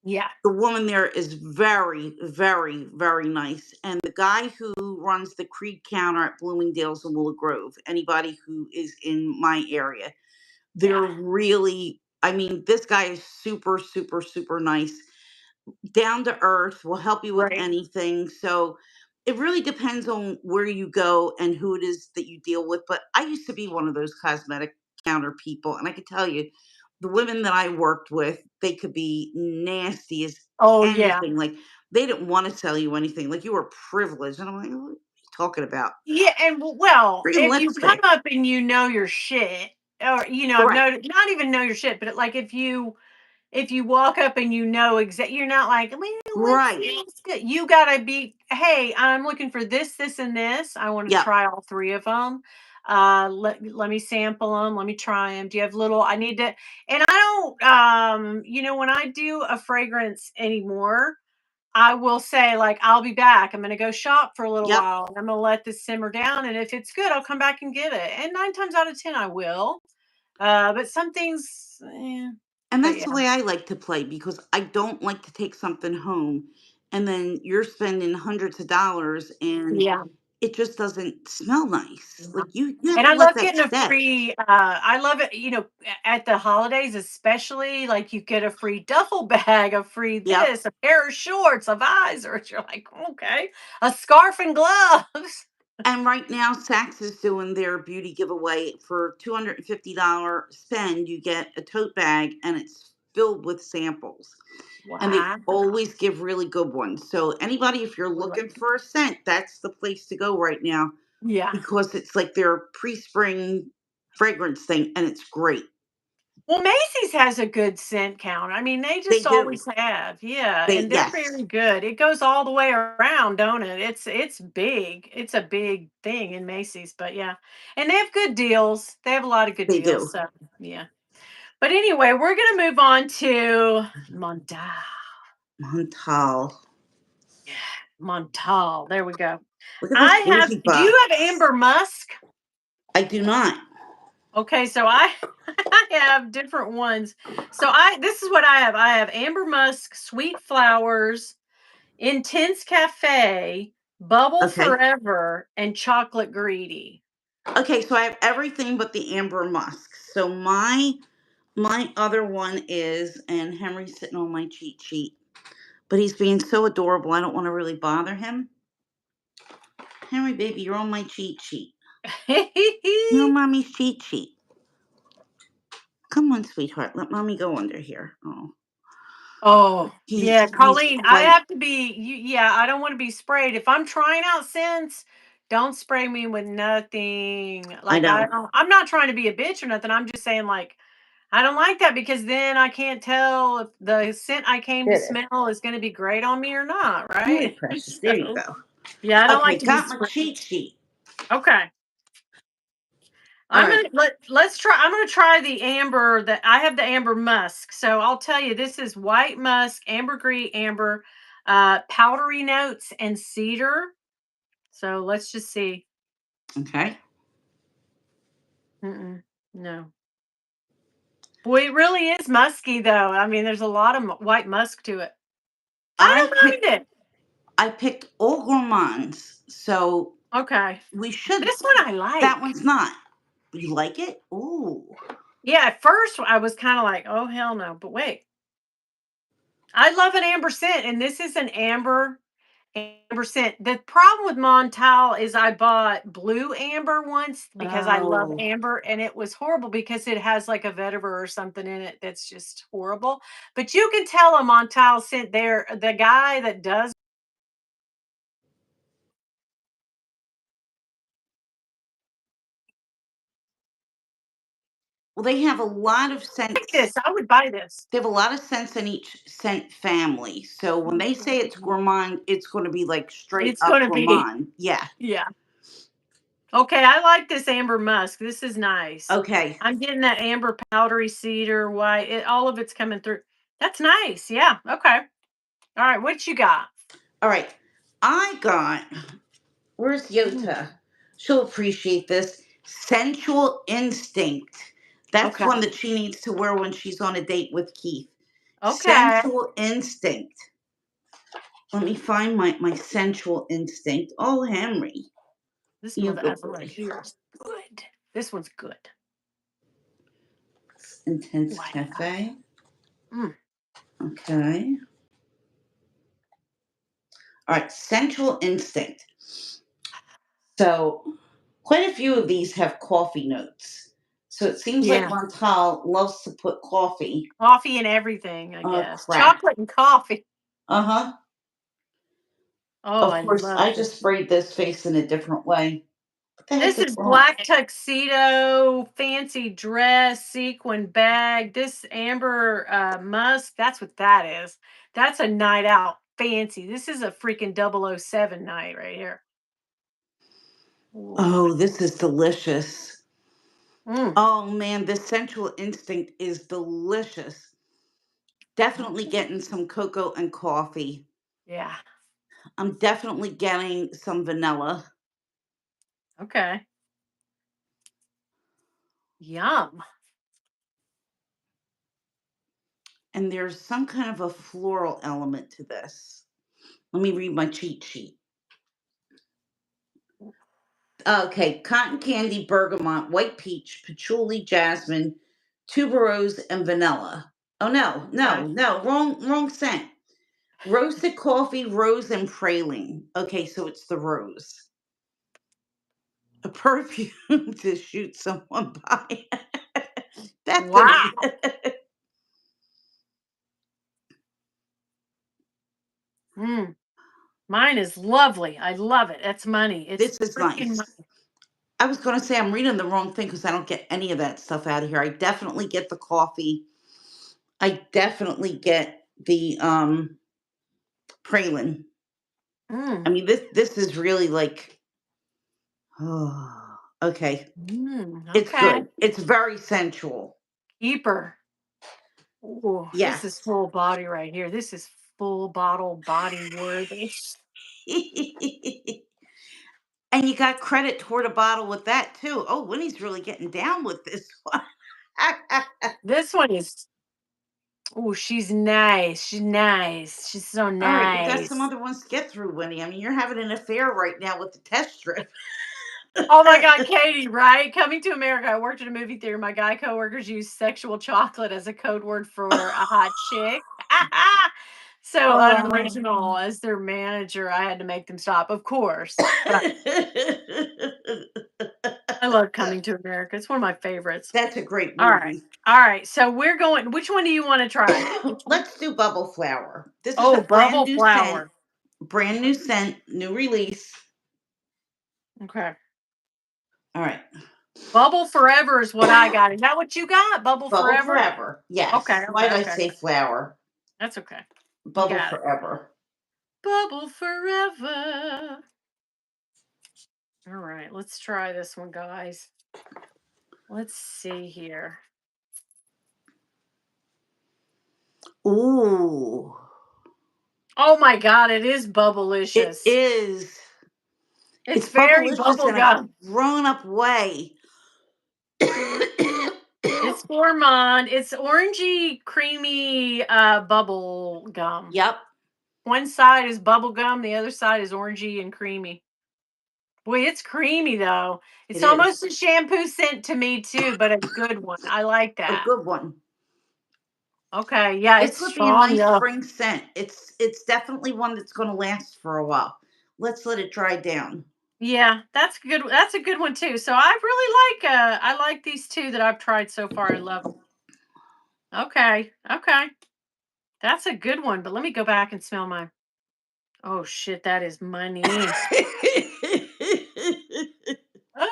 Yeah. The woman there is very, very, very nice. And the guy who runs the Creed counter at Bloomingdale's and Willow Grove, anybody who is in my area, they're Yeah. really, I mean, this guy is super, super, super nice, down to earth, will help you with Right. anything. So It really depends on where you go and who it is that you deal with, but I used to be one of those cosmetic counter people, and I could tell you, the women that I worked with, they could be nasty as Oh, yeah. anything, like, they didn't wanna sell you anything, like, you were privileged, and I'm like, "What are you talking about? Yeah, and well, Free if you come lipstick." up and you know your shit, or Right, no, not even know your shit, but like if you walk up and you know you're not like, well, let's right, see, what's good. You gotta be, hey, I'm looking for this, this, and this. I want to yep, try all three of them. Let me sample them. Let me try them. Do you have little? I need to, and I don't, when I do a fragrance anymore, I will say, like, I'll be back. I'm gonna go shop for a little yep, while. I'm gonna let this simmer down, and if it's good, I'll come back and get it. And 9 times out of 10, I will. But some things, and but that's yeah, the way I like to play because I don't like to take something home, and then you're spending hundreds of dollars, and yeah. it just doesn't smell nice, Yeah. like, you have And to I let love that getting a set. free, I love it, at the holidays, especially, like, you get a free duffel bag, a free Yep. this, a pair of shorts, a visor. You're like, okay, a scarf and gloves. And right now, Saks is doing their beauty giveaway for $250 spend. You get a tote bag and it's filled with samples. And they Wow. always give really good ones. So, anybody, if you're looking for a scent, that's the place to go right now Yeah. because it's like their pre spring fragrance thing and it's great. Well, Macy's has a good scent count. I mean, they They just do. always have. Yeah, They, and they're yes, very good. It goes all the way around, don't it? It's big. It's a big thing in Macy's, but yeah. And they have good deals. They have a lot of good they deals, do. so yeah. But anyway, we're gonna move on to Montale. Montale. Yeah, Montale. There we go. Look at I this have. bougie Do you have box. amber musk? I do not. Okay, so I I have different ones. So I this is what I have. I have amber musk, sweet flowers, intense cafe, bubble Okay. forever, and chocolate greedy. Okay, so I have everything but the amber musk. So my other one is, and Henry's sitting on my cheat sheet, but he's being so adorable. I don't want to really bother him. Henry, baby, you're on my cheat sheet. You're on mommy's cheat sheet. Come on, sweetheart. Let mommy go under here. Oh, Oh, yeah, he's Colleen, I quite. have to be yeah, I don't wanna be sprayed. If I'm trying out scents, don't spray me with nothing. I Like, know. I'm not trying to be a bitch or nothing, I'm just saying, like, I don't like that because then I can't tell if the scent I came to There it is. smell is gonna be great on me or not, Come here, right? precious. There you So, go. yeah, I don't Okay, like to be got my sprayed. cheat sheet. Okay. All right. I'm gonna try the amber that I have the amber musk. So I'll tell you, this is white musk, ambergris, amber, powdery notes, and cedar. So let's just see. Okay. Mm-mm, no. Boy, it really is musky though. I mean, there's a lot of white musk to it. I I don't picked mind it. I picked all gourmands, so Okay. we should. This one I That like. one's not. You like it? Ooh. Yeah, at first I was kind of like, oh hell no. But wait, I love an amber scent, and this is an amber scent. The problem with Montal is I bought blue amber once because I love Oh. amber, and it was horrible because it has like a vetiver or something in it that's just horrible. But you can tell a Montal scent there. The guy that does Well, they have a lot of like this, scents. I would buy this. They have a lot of scents in each scent family. So when they say it's gourmand, it's going to be like straight It's up going to be, gourmand. Yeah. yeah. Okay, I like this amber musk. This is nice. Okay. I'm getting that amber powdery cedar white. All of it's coming through. That's nice. Yeah. Okay. All right. What you got? All right. I got, where's Mm, Yota? She'll appreciate this. Sensual Instinct. That's okay. one that she needs to wear when she's on a date with Keith. Okay. Sensual Instinct. Let me find my sensual instinct. Oh, Henry, This you good mother boy. right here is good. This one's good. Intense Light it up. Cafe. Mm. Okay. All right. Sensual Instinct. So quite a few of these have coffee notes. So it seems like Yeah. Montale loves to put coffee. Coffee and everything, I Oh guess. crap. Chocolate and coffee. Uh huh. Oh, Of I course, love I this. just sprayed this face in a different way. What the heck This is is that? black tuxedo, fancy dress, sequin bag. This amber musk, that's what that is. That's a night out fancy. This is a freaking 007 night right here. Ooh. Oh, this is delicious. Mm. Oh man, this sensual instinct is delicious. Definitely Okay. getting some cocoa and coffee. Yeah. I'm definitely getting some vanilla. Okay. Yum. And there's some kind of a floral element to this. Let me read my cheat sheet. Okay, cotton candy, bergamot, white peach, patchouli, jasmine, tuberose, and vanilla. Oh no, Okay. no, no, wrong scent. Roasted coffee, rose, and praline. Okay, so it's the rose. A perfume to shoot someone by. Bethany. Wow. Mm. Mine is lovely. I love it. It's money. It's This is freaking nice. money. I was going to say I'm reading the wrong thing because I don't get any of that stuff out of here. I definitely get the coffee. I definitely get the praline. I Mm. mean this is really like oh, okay. Mm. It's Okay. good. It's very sensual. Keeper. Ooh, this is Yes. full body right here. This is full bottle body worthy. And you got credit toward a bottle with that too. Oh, Winnie's really getting down with this one. This one is, oh, she's nice. She's nice. She's so All right, you got some nice. other ones to get through, Winnie. I mean, you're having an affair right now with the test strip. Oh my God, Katie, right? Coming to America, I worked at a movie theater. My guy coworkers used sexual chocolate as a code word for a hot chick. So Oh. unoriginal. As their manager, I had to make them stop, of course. But I love Coming to America. It's one of my favorites. That's a great All right. movie. All right. So we're going, which one do you want to try? Which one? Let's do Bubble Flower. This is Oh, a brand bubble new scent, flower. new release. Okay. All right. Bubble Forever is what I got. Is that what you got? Bubble Bubble Forever? Forever. Yes. Okay, Why okay, did I okay. say flower? That's okay. You Bubble got it. Forever. Bubble Forever. All right, let's try this one, guys. Let's see here. Ooh. Oh my God, it is It bubblicious. is. It's It's very bubblicious bubble in a gum. grown up way. It's gourmand. It's orangey, creamy bubble gum. Yep. One side is bubble gum, the other side is orangey and creamy. Boy, it's creamy though. It It's is. almost a shampoo scent to me too, but a good one. I like A that. good one. Okay, yeah, This it's would be a strong nice though. spring scent. It's definitely one that's going to last for a while. Let's let it dry down. Yeah, that's good. That's a good one too. So I really like I like these two that I've tried so far. I love them. Okay. Okay. That's a good one, but let me go back and smell mine. Oh shit, that is money. Ah,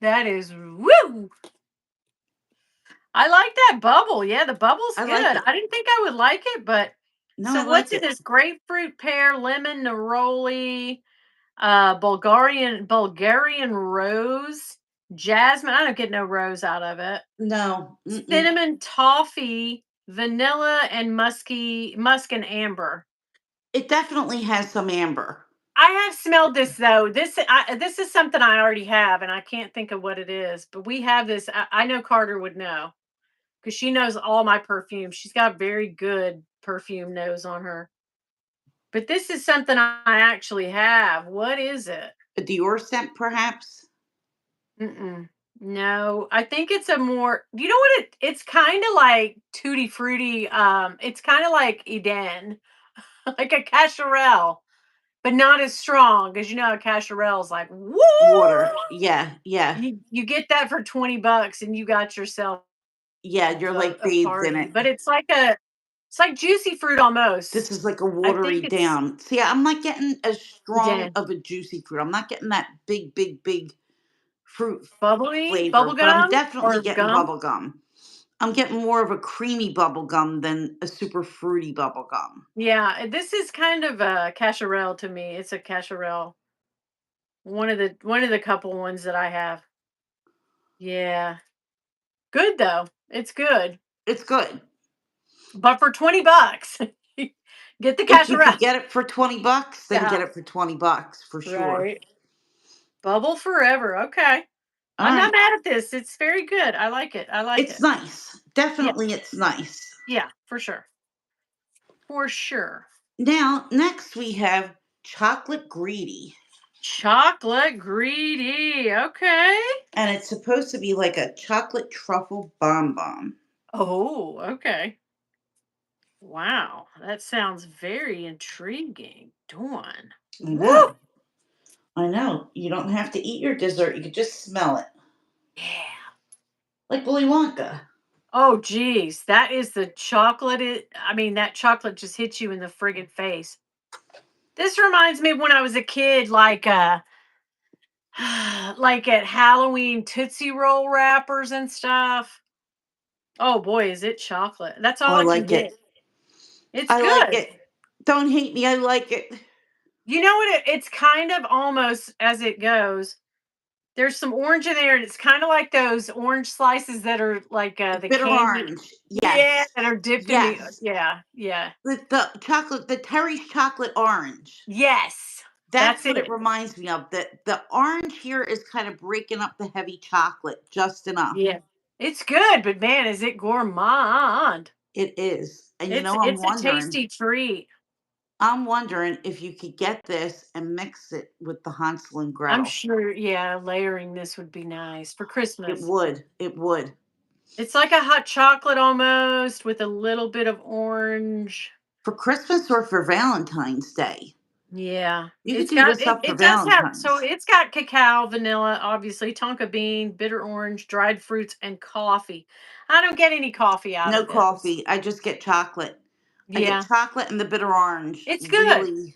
that is woo. I like that bubble. Yeah, the bubble's I like good. it. I didn't think I would like it, but No, I so what's like in it. this? Grapefruit, pear, lemon, neroli, Bulgarian rose, jasmine. I don't get no rose out of it. No. Mm-mm. Cinnamon toffee, vanilla, and musk and amber. It definitely has some amber. I have smelled this though. This is something I already have, and I can't think of what it is. But we have this. I know Carter would know because she knows all my perfumes. She's got very good perfume nose on her. But this is something I actually have. What is it? A Dior scent, perhaps? Mm-mm. No, I think it's a more. You know what it's kind of like tutti frutti. It's kind of like Eden, like a cacharel. but not as strong because you know how Cacharel is like, woo! Water. Yeah, yeah. You get that for $20 and you got yourself Yeah, you're like a bathed in party. it. But it's like juicy fruit almost. This is like a I think watery it's down. See, I'm not getting as strong again of a juicy fruit. I'm not getting that big, big, big fruit bubbly, flavor, bubble but I'm gum definitely or getting gum. bubble gum. I'm getting more of a creamy bubble gum than a super fruity bubble gum. Yeah, this is kind of a Cacharel to me. It's a Cacharel. One of the couple ones that I have. Yeah. Good though. It's good. It's good. But for $20, get the If you Cacharel. could get it for $20, then get Yeah. it for $20 for sure. Right. Bubble forever. Okay. All I'm not right. mad at this. It's very good. I like it. I like It's it. nice. Yeah. Definitely it's nice. Yeah, for sure. For sure. Now, next we have chocolate greedy. Chocolate greedy. Okay. And it's supposed to be like a chocolate truffle bonbon. Oh, okay. Wow. That sounds very intriguing. Dawn. I Woo! know. I know. You don't have to eat your dessert. You could just smell it. Yeah. Like Willy Wonka. Oh, geez. That is the chocolate. I mean, that chocolate just hits you in the friggin' face. This reminds me of when I was a kid, like at Halloween Tootsie Roll wrappers and stuff. Oh boy, is it chocolate. That's Oh, all I I can like get. it. It's I like good. it. Don't hate me. I like it. You know what? It's kind of almost as it goes. There's some orange in there, and it's kind of like those orange slices that are like the Bitter candy. orange. Yeah, Yes. that are dipped in the. Yes. Yeah, yeah. The chocolate, the Terry's chocolate orange. Yes, That's that's what it it. reminds me of. The orange here is kind of breaking up the heavy chocolate just enough. Yeah, it's good, but man, is it gourmand? It is. And It's I'm it's a wondering. tasty treat. I'm wondering if you could get this and mix it with the Hansel and I'm Gretel. sure, yeah, layering this would be nice for It Christmas. would. It would. It's like a hot chocolate almost with a little bit of orange. For Christmas or for Valentine's Day. Yeah. You could do this up for It does have so Valentine's. it's got cacao, vanilla, obviously, tonka bean, bitter orange, dried fruits, and coffee. I don't get any coffee out No of this. coffee. I just get chocolate. I get Yeah. chocolate and the bitter orange. It's good. Really,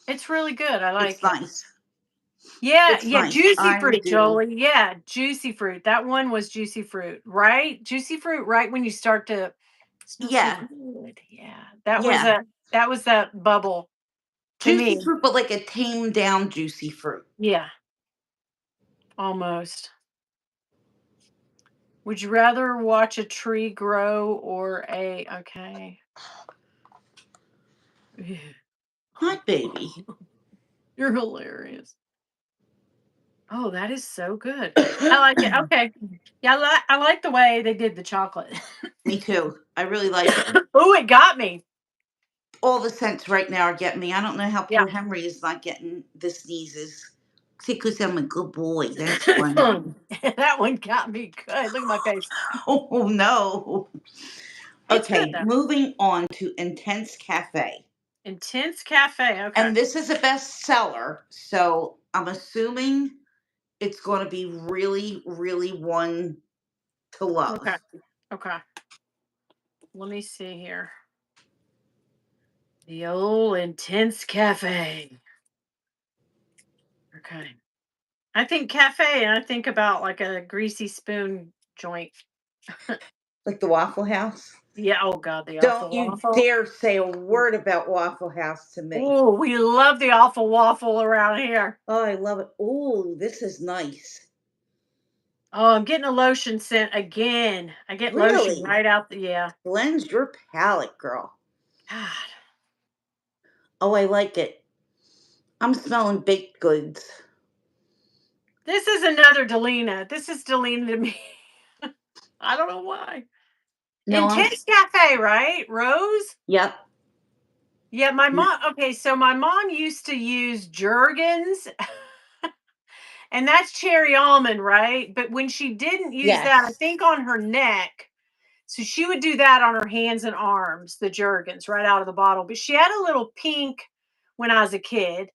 It's really good. I it's like it. nice. Yeah, It's yeah, nice. juicy I fruit, do. Jolie. Yeah, juicy fruit. That one was juicy fruit, right? Juicy fruit, right when you start to smell so Yeah. good. Yeah. That was Yeah. that bubble to Juicy me. fruit, but like a tamed down juicy fruit. Yeah, almost. Would you rather watch a tree grow or a okay. Hi, baby. You're hilarious. Oh, that is so good. I like it. Okay. Yeah, I like the way they did the chocolate. Me too. I really like it. Oh, it got me. All the scents right now are getting me. I don't know how Yeah. poor Henry is not getting the sneezes. See, because I'm a good boy. That's why. That one got me good. Look at my face. Oh, no. It's good Okay, though. moving on to Intense Cafe. Intense cafe. Okay. And this is a bestseller, so I'm assuming it's going to be really, really one to love. Okay. Okay. Let me see here. The old intense cafe. Okay. I think cafe and I think about like a greasy spoon joint. Like the Waffle House. Yeah. Oh God, the Don't awful you waffle. dare say a word about Waffle House to me. Oh, we love the awful waffle around here. Oh, I love it. Oh, this is nice. Oh, I'm getting a lotion scent again. I get lotion Really? right out the yeah. Blends your palate, girl. God. Oh, I like it. I'm smelling baked goods. This is another Delina. This is Delina to me. I don't know why. No, Intense cafe, right? Rose? yep. Yeah, my mom. Okay, so my mom used to use Jergens, and that's cherry almond, right? But when she didn't use that, I Yes. think on her neck, so she would do that on her hands and arms, the Jergens right out of the bottle. But she had a little pink when I was a kid.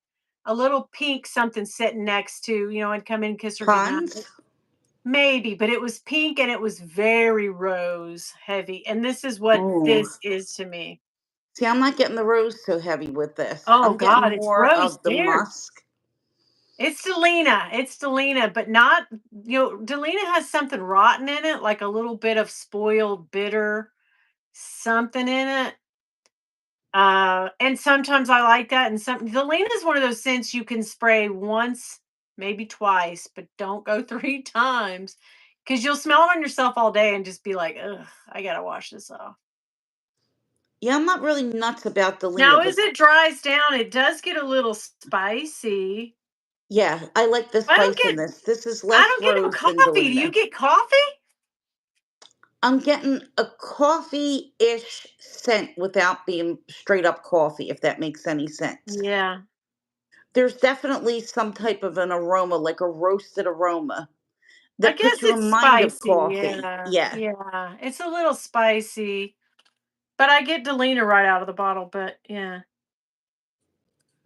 a little pink something sitting next to, and come in and kiss her goodnight. Pons? Maybe, but it was pink and it was very rose heavy. And this is what Oh. this is to me. See, I'm not getting the rose so heavy with this. Oh I'm getting God, it's more rose of the there. musk. It's Delina. It's Delina, but not, Delina has something rotten in it, like a little bit of spoiled bitter something in it. And sometimes I like that. And Delina is one of those scents you can spray once, maybe twice, but don't go 3 times because you'll smell it on yourself all day and just be like, ugh, I gotta wash this off. Yeah, I'm not really nuts about the Lena, Now, but as it dries down, it does get a little spicy. yeah, I like the I don't spice in get this. This is I less don't get no rose than coffee. Do you Delina. get coffee? I'm getting a coffee-ish scent without being straight up coffee, if that makes any sense. Yeah. There's definitely some type of an aroma, like a roasted aroma, I that puts guess you in it's mind of spicy. coffee. Yeah. Yeah. Yeah. It's a little spicy, but I get Delina right out of the bottle. But yeah.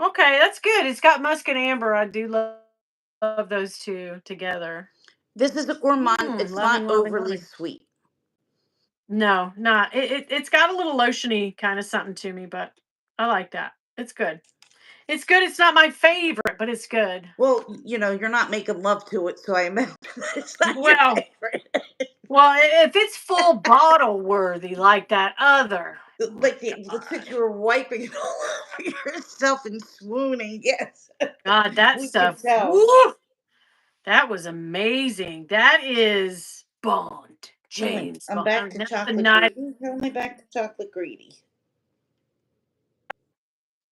Okay, that's good. It's got musk and amber. I do love those two together. This is a gourmand. It's not Loving, loving, overly loving. sweet. No, not it's got a little lotiony kind of something to me, but I like that. It's good. It's good. It's not my favorite, but it's good. Well, you're not making love to it, so I imagine it's not your Well, favorite. if it's full bottle worthy like that other, my Like since God, you were wiping it all over yourself and swooning, yes, God, that we can stuff. tell. Woo, that was amazing. That is Bond, Wait a minute, James I'm Bond. back to That's the chocolate nice greedy. How am I back to chocolate greedy?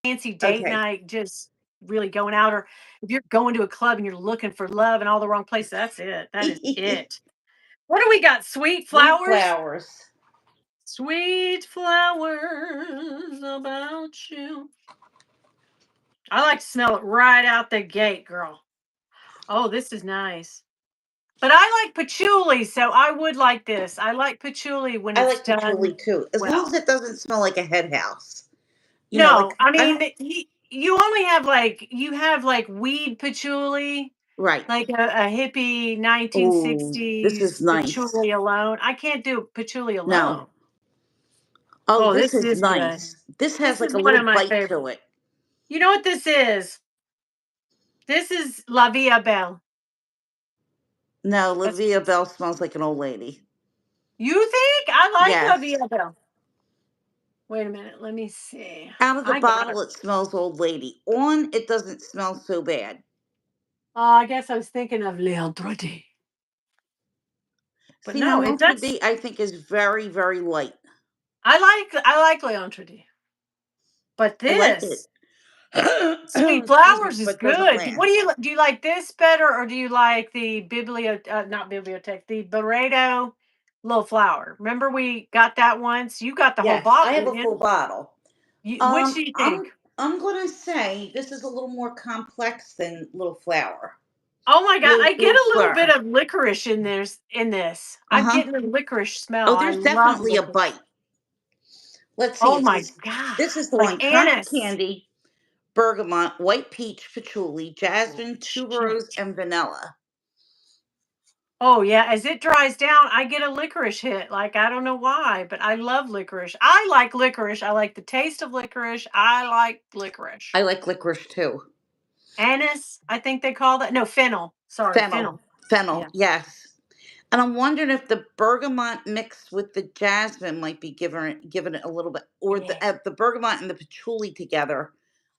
fancy date Okay. night, just really going out, or if you're going to a club and you're looking for love in all the wrong places, that's it. That is it. What do we got? Sweet Sweet flowers? flowers. Sweet flowers about you. I like to smell it right out the gate, girl. Oh, this is nice. But I like patchouli, so I would like this. I like patchouli when I it's like patchouli done too, as long as well. it doesn't smell like a hen house. No, Like I I mean, don't. you only have like weed patchouli, Right. like a hippie Oh, this is 1960s nice. patchouli alone. I can't do patchouli No. alone. Oh, Oh, this this is is good. nice. This has This like is a one little of my bite favorites. to it. You know what this is? This is La Via Belle. No, That's Livia Bell smells like an old lady. You think? I like La Yes. Via Belle. Wait a minute. Let me see. Out of the I got it. bottle, it smells old lady. On, it doesn't smell so bad. Oh, I guess I was thinking of Leandrotti. But See, now no, Montre that's D, I think, is very, very light. I like Leandrotti. But I like it. this Sweet Excuse me, Flowers is but doesn't good. What last. do you like this better, or do you like the not bibliothèque, the Barredo little flower? Remember we got that once? You got the whole Yes, I bottle, have a didn't full you? bottle. Which do you think? I'm gonna say this is a little more complex than Little Flower. Oh my god, I get Little a little bit Fleur. of licorice in this. Uh I'm huh. getting a licorice smell. Oh, I there's love definitely a licorice. bite. Let's see. Oh It my says god, this is the like one: cotton anise. candy, bergamot, white peach, patchouli, Oh jasmine, tuberose, shit. and vanilla. Oh yeah, as it dries down, I get a licorice hit. Like I don't know why, but I love licorice. I like licorice. I like the taste of licorice. I like licorice. I like licorice too. Anise, I think they call that. No, fennel. Sorry, Fennel, fennel. fennel, Yeah. yes. And I'm wondering if the bergamot mixed with the jasmine might be giving it a little bit, or Yeah. the bergamot and the patchouli together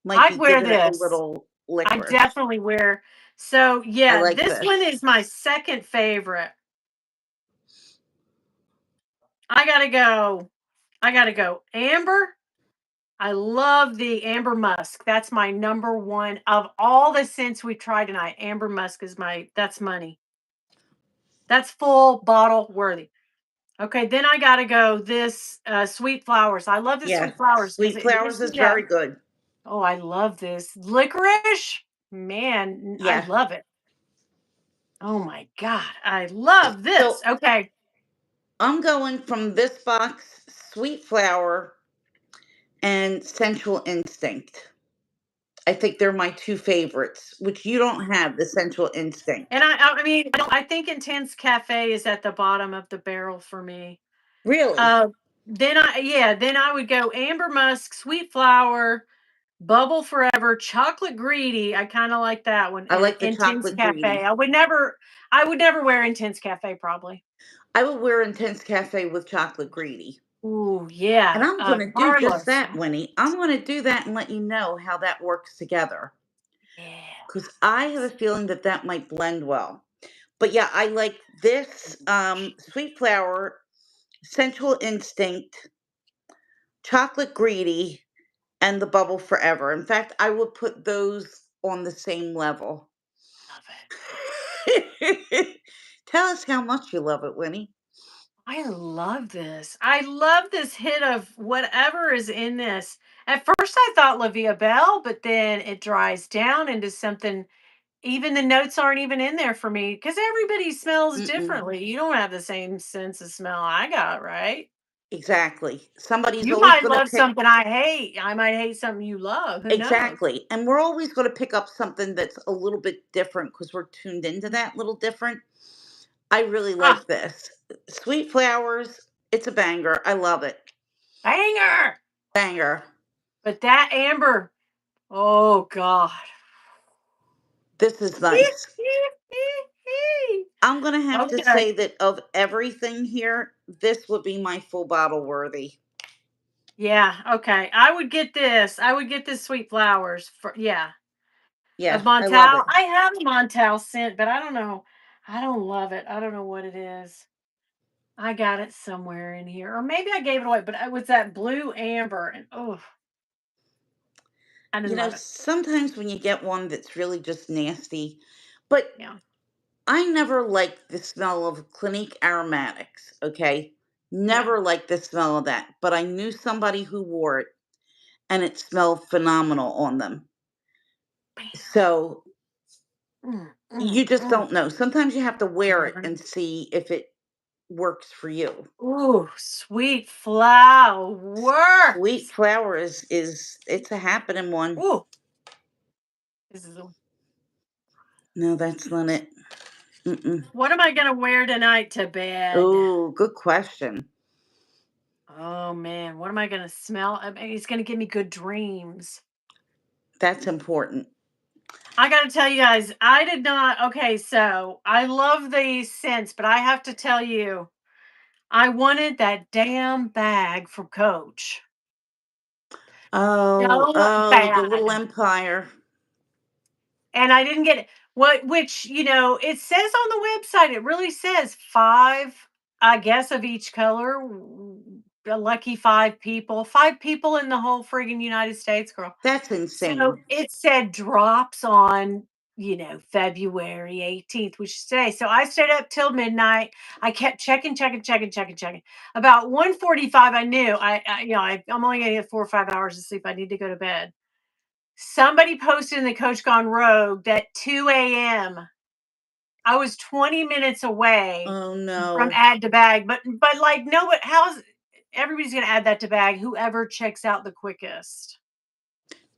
might I'd be wear giving it a this. little I licorice. definitely wear. So I yeah, like this one this. is my second favorite. I gotta go. I gotta go. Amber. I love the amber musk. That's my number one of all the scents we tried tonight. Amber musk is that's money. That's full bottle worthy. Okay, then I gotta go. This sweet flowers. I love the Yeah, sweet flowers because sweet it flowers gives me is that. very good. Oh, I love this licorice. Man, I Yeah. love it. Oh my god, I love this. So Okay, I'm going from this box: sweet flower and sensual instinct. I think they're my two favorites, which you don't have the Sensual And Instinct. I mean, I think Intense Cafe is at the bottom of the barrel for me. Really? Uh, then I would go Amber Musk, Sweet Flower, Bubble Forever, Chocolate Greedy. I kind of like that one, I and like the Intense chocolate Cafe. greedy. I would never wear Intense Cafe probably. I would wear Intense Cafe with chocolate greedy. Ooh, And yeah, I'm going to do just Carlos. that, Winnie. I'm going to do that and let you know how that works together. Yeah. Because I have a feeling that that might blend well. But yeah, I like this Sweet Flower, Sensual Instinct, Chocolate Greedy, and the Bubble Forever. In fact, I would put those on the same level. Love it. Tell us how much you love it, Winnie. I love this. I love this hit of whatever is in this. At first, I thought La Vie Belle, but then it dries down into something. Even the notes aren't even in there for me because everybody smells Mm-mm, differently. You don't have the same sense of smell I got, right? exactly. Somebody's You always might going to love pick. something I hate. I might hate something you love. Who knows? Exactly. And we're always going to pick up something that's a little bit different because we're tuned into that little different. I really Ah, like this. Sweet Flowers, it's a banger. I love it. banger. Banger. But that amber, oh God. This is nice. I'm going to have to Okay. say that of everything here, this would be my full bottle worthy. Yeah, okay. I would get this. I would get this sweet flowers for yeah. Of Yeah, I love Montale. it. I have a Montale scent, but I don't know. I don't love it. I don't know what it is. I got it somewhere in here. Or maybe I gave it away, but it was that blue amber and oh, I You didn't know, love it. sometimes when you get one that's really just nasty, but Yeah. I never liked the smell of Clinique aromatics, okay? Yeah. Never liked the smell of that, but I knew somebody who wore it and it smelled phenomenal on them. Bam. So you just Mm. don't know. Sometimes you have to You wear it never and know. see if it works for you. Ooh, sweet flower. Sweet flower is it's a happening one. Ooh, this is a, No, that's not it. Mm-mm. what am I gonna wear tonight to bed? Oh, good question. Oh man, what am I gonna smell? I mean, it's gonna give me good dreams. That's important. I gotta tell you guys, I did not. Okay, so I love these scents, but I have to tell you, I wanted that damn bag from Coach Oh, so oh, the little bad, empire. and I didn't get it. What, which it says on the website. It really says five, I guess, of each color. A lucky five people in the whole friggin' United States, girl. That's So insane. it said drops on, February 18th, which is today. So I stayed up till midnight. I kept checking. About 1:45, I knew I'm only gonna get 4 or 5 hours of sleep. I need to go to bed. Somebody posted in the Coach Gone Rogue that 2 a.m. I was 20 minutes away Oh from no. add to bag, but like no, but how's everybody's gonna add that to bag? Whoever checks out the quickest.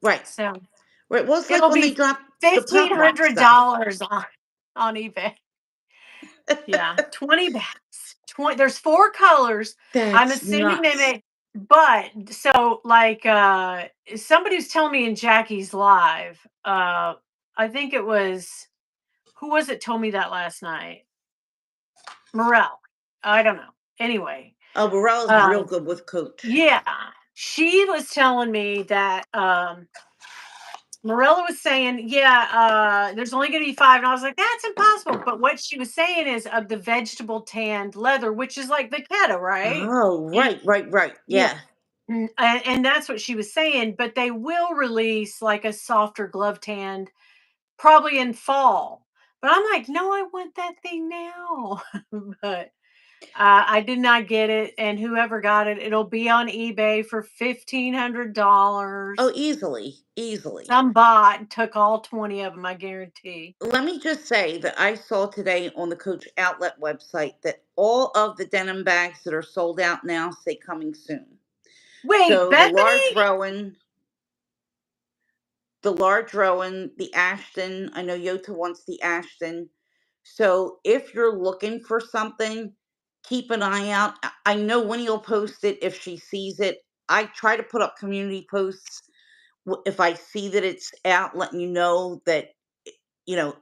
Right. So Right. Well, it's like it'll when they be dropped the fifteen pop rock hundred stuff. dollars on eBay. Yeah, 20 bags. 20. There's four colors. I'm That's assuming they nuts. may, but so like somebody was telling me in Jackie's live. I think it was who was it told me that last night? Morel. I don't know. Anyway, Oh, Barella's real um, good with Coach. yeah, she was telling me that Morella was saying, yeah, there's only going to be five. And I was like, that's impossible. But what she was saying is of the vegetable tanned leather, which is like the keto, right? Oh, You, right. yeah. Yeah. And that's what she was saying. But they will release like a softer glove tanned probably in fall. But I'm like, no, I want that thing now. But I did not get it. And whoever got it, it'll be on eBay for Oh, $1,500. easily, easily. Some bot took all 20 of them, I guarantee. Let me just say that I saw today on the Coach Outlet website that all of the denim bags that are sold out now say coming soon. Wait, So the Bethany? large Rowan, the large Rowan, the Ashton. I know Yota wants the Ashton. So if you're looking for something, keep an eye out. I know Winnie will post it if she sees it. I try to put up community posts if I see that it's out, letting you know that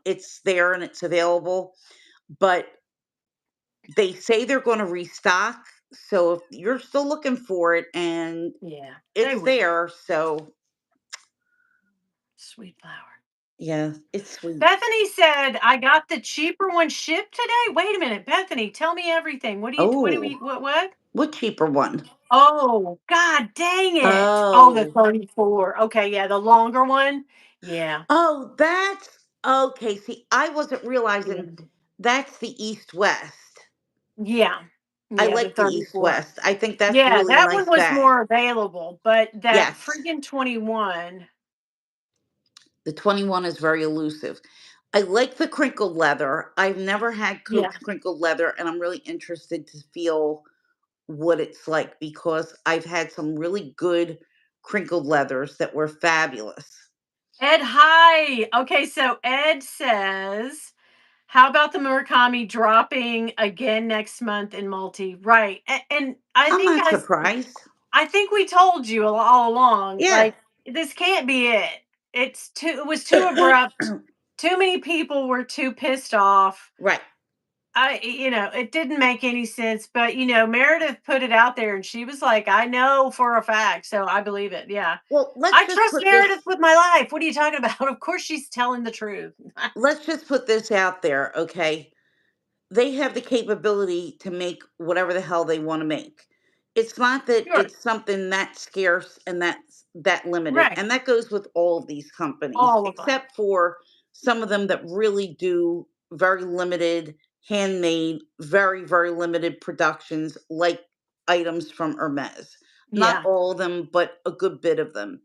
it's there and it's available. But they say they're going to restock. So if you're still looking for it and Yeah, they it's will. there, so Sweet flower. yeah, it's sweet. Bethany said, "I got the cheaper one shipped today." Wait a minute, Bethany, tell me everything. What do we Oh, what? what cheaper one? Oh, god dang it. Oh, the Oh, 34. Okay, yeah, the longer one. Yeah. oh, that's okay. See, I wasn't Yeah. realizing that's the East West. Yeah. I Yeah, the like the East 34. West. I think that's Yeah, really that one nice was bag. more available, but that Yes, freaking 21. the 21 is very elusive. I like the crinkled leather. I've never had Yeah. Coach crinkled leather, and I'm really interested to feel what it's like because I've had some really good crinkled leathers that were fabulous. Ed, hi. Okay, so Ed says, how about the Murakami dropping again next month in multi? Right. And I I'm think not surprised. I think we told you all along, Yeah, like this can't be it. It was too abrupt. Too many people were too pissed off. right. It didn't make any sense, but Meredith put it out there and she was like, I know for a fact, so I believe it. Yeah. Well, I trust Meredith with my life. What are you talking about? Of course she's telling the truth. let's just put this out there, okay? They have the capability to make whatever the hell they want to make. It's not that Sure. it's something that scarce and that's that limited. Right. And that goes with all of these companies, All of them. except for some of them that really do very limited, handmade, very, very limited productions like items from Hermes. Not Yeah. all of them, but a good bit of them.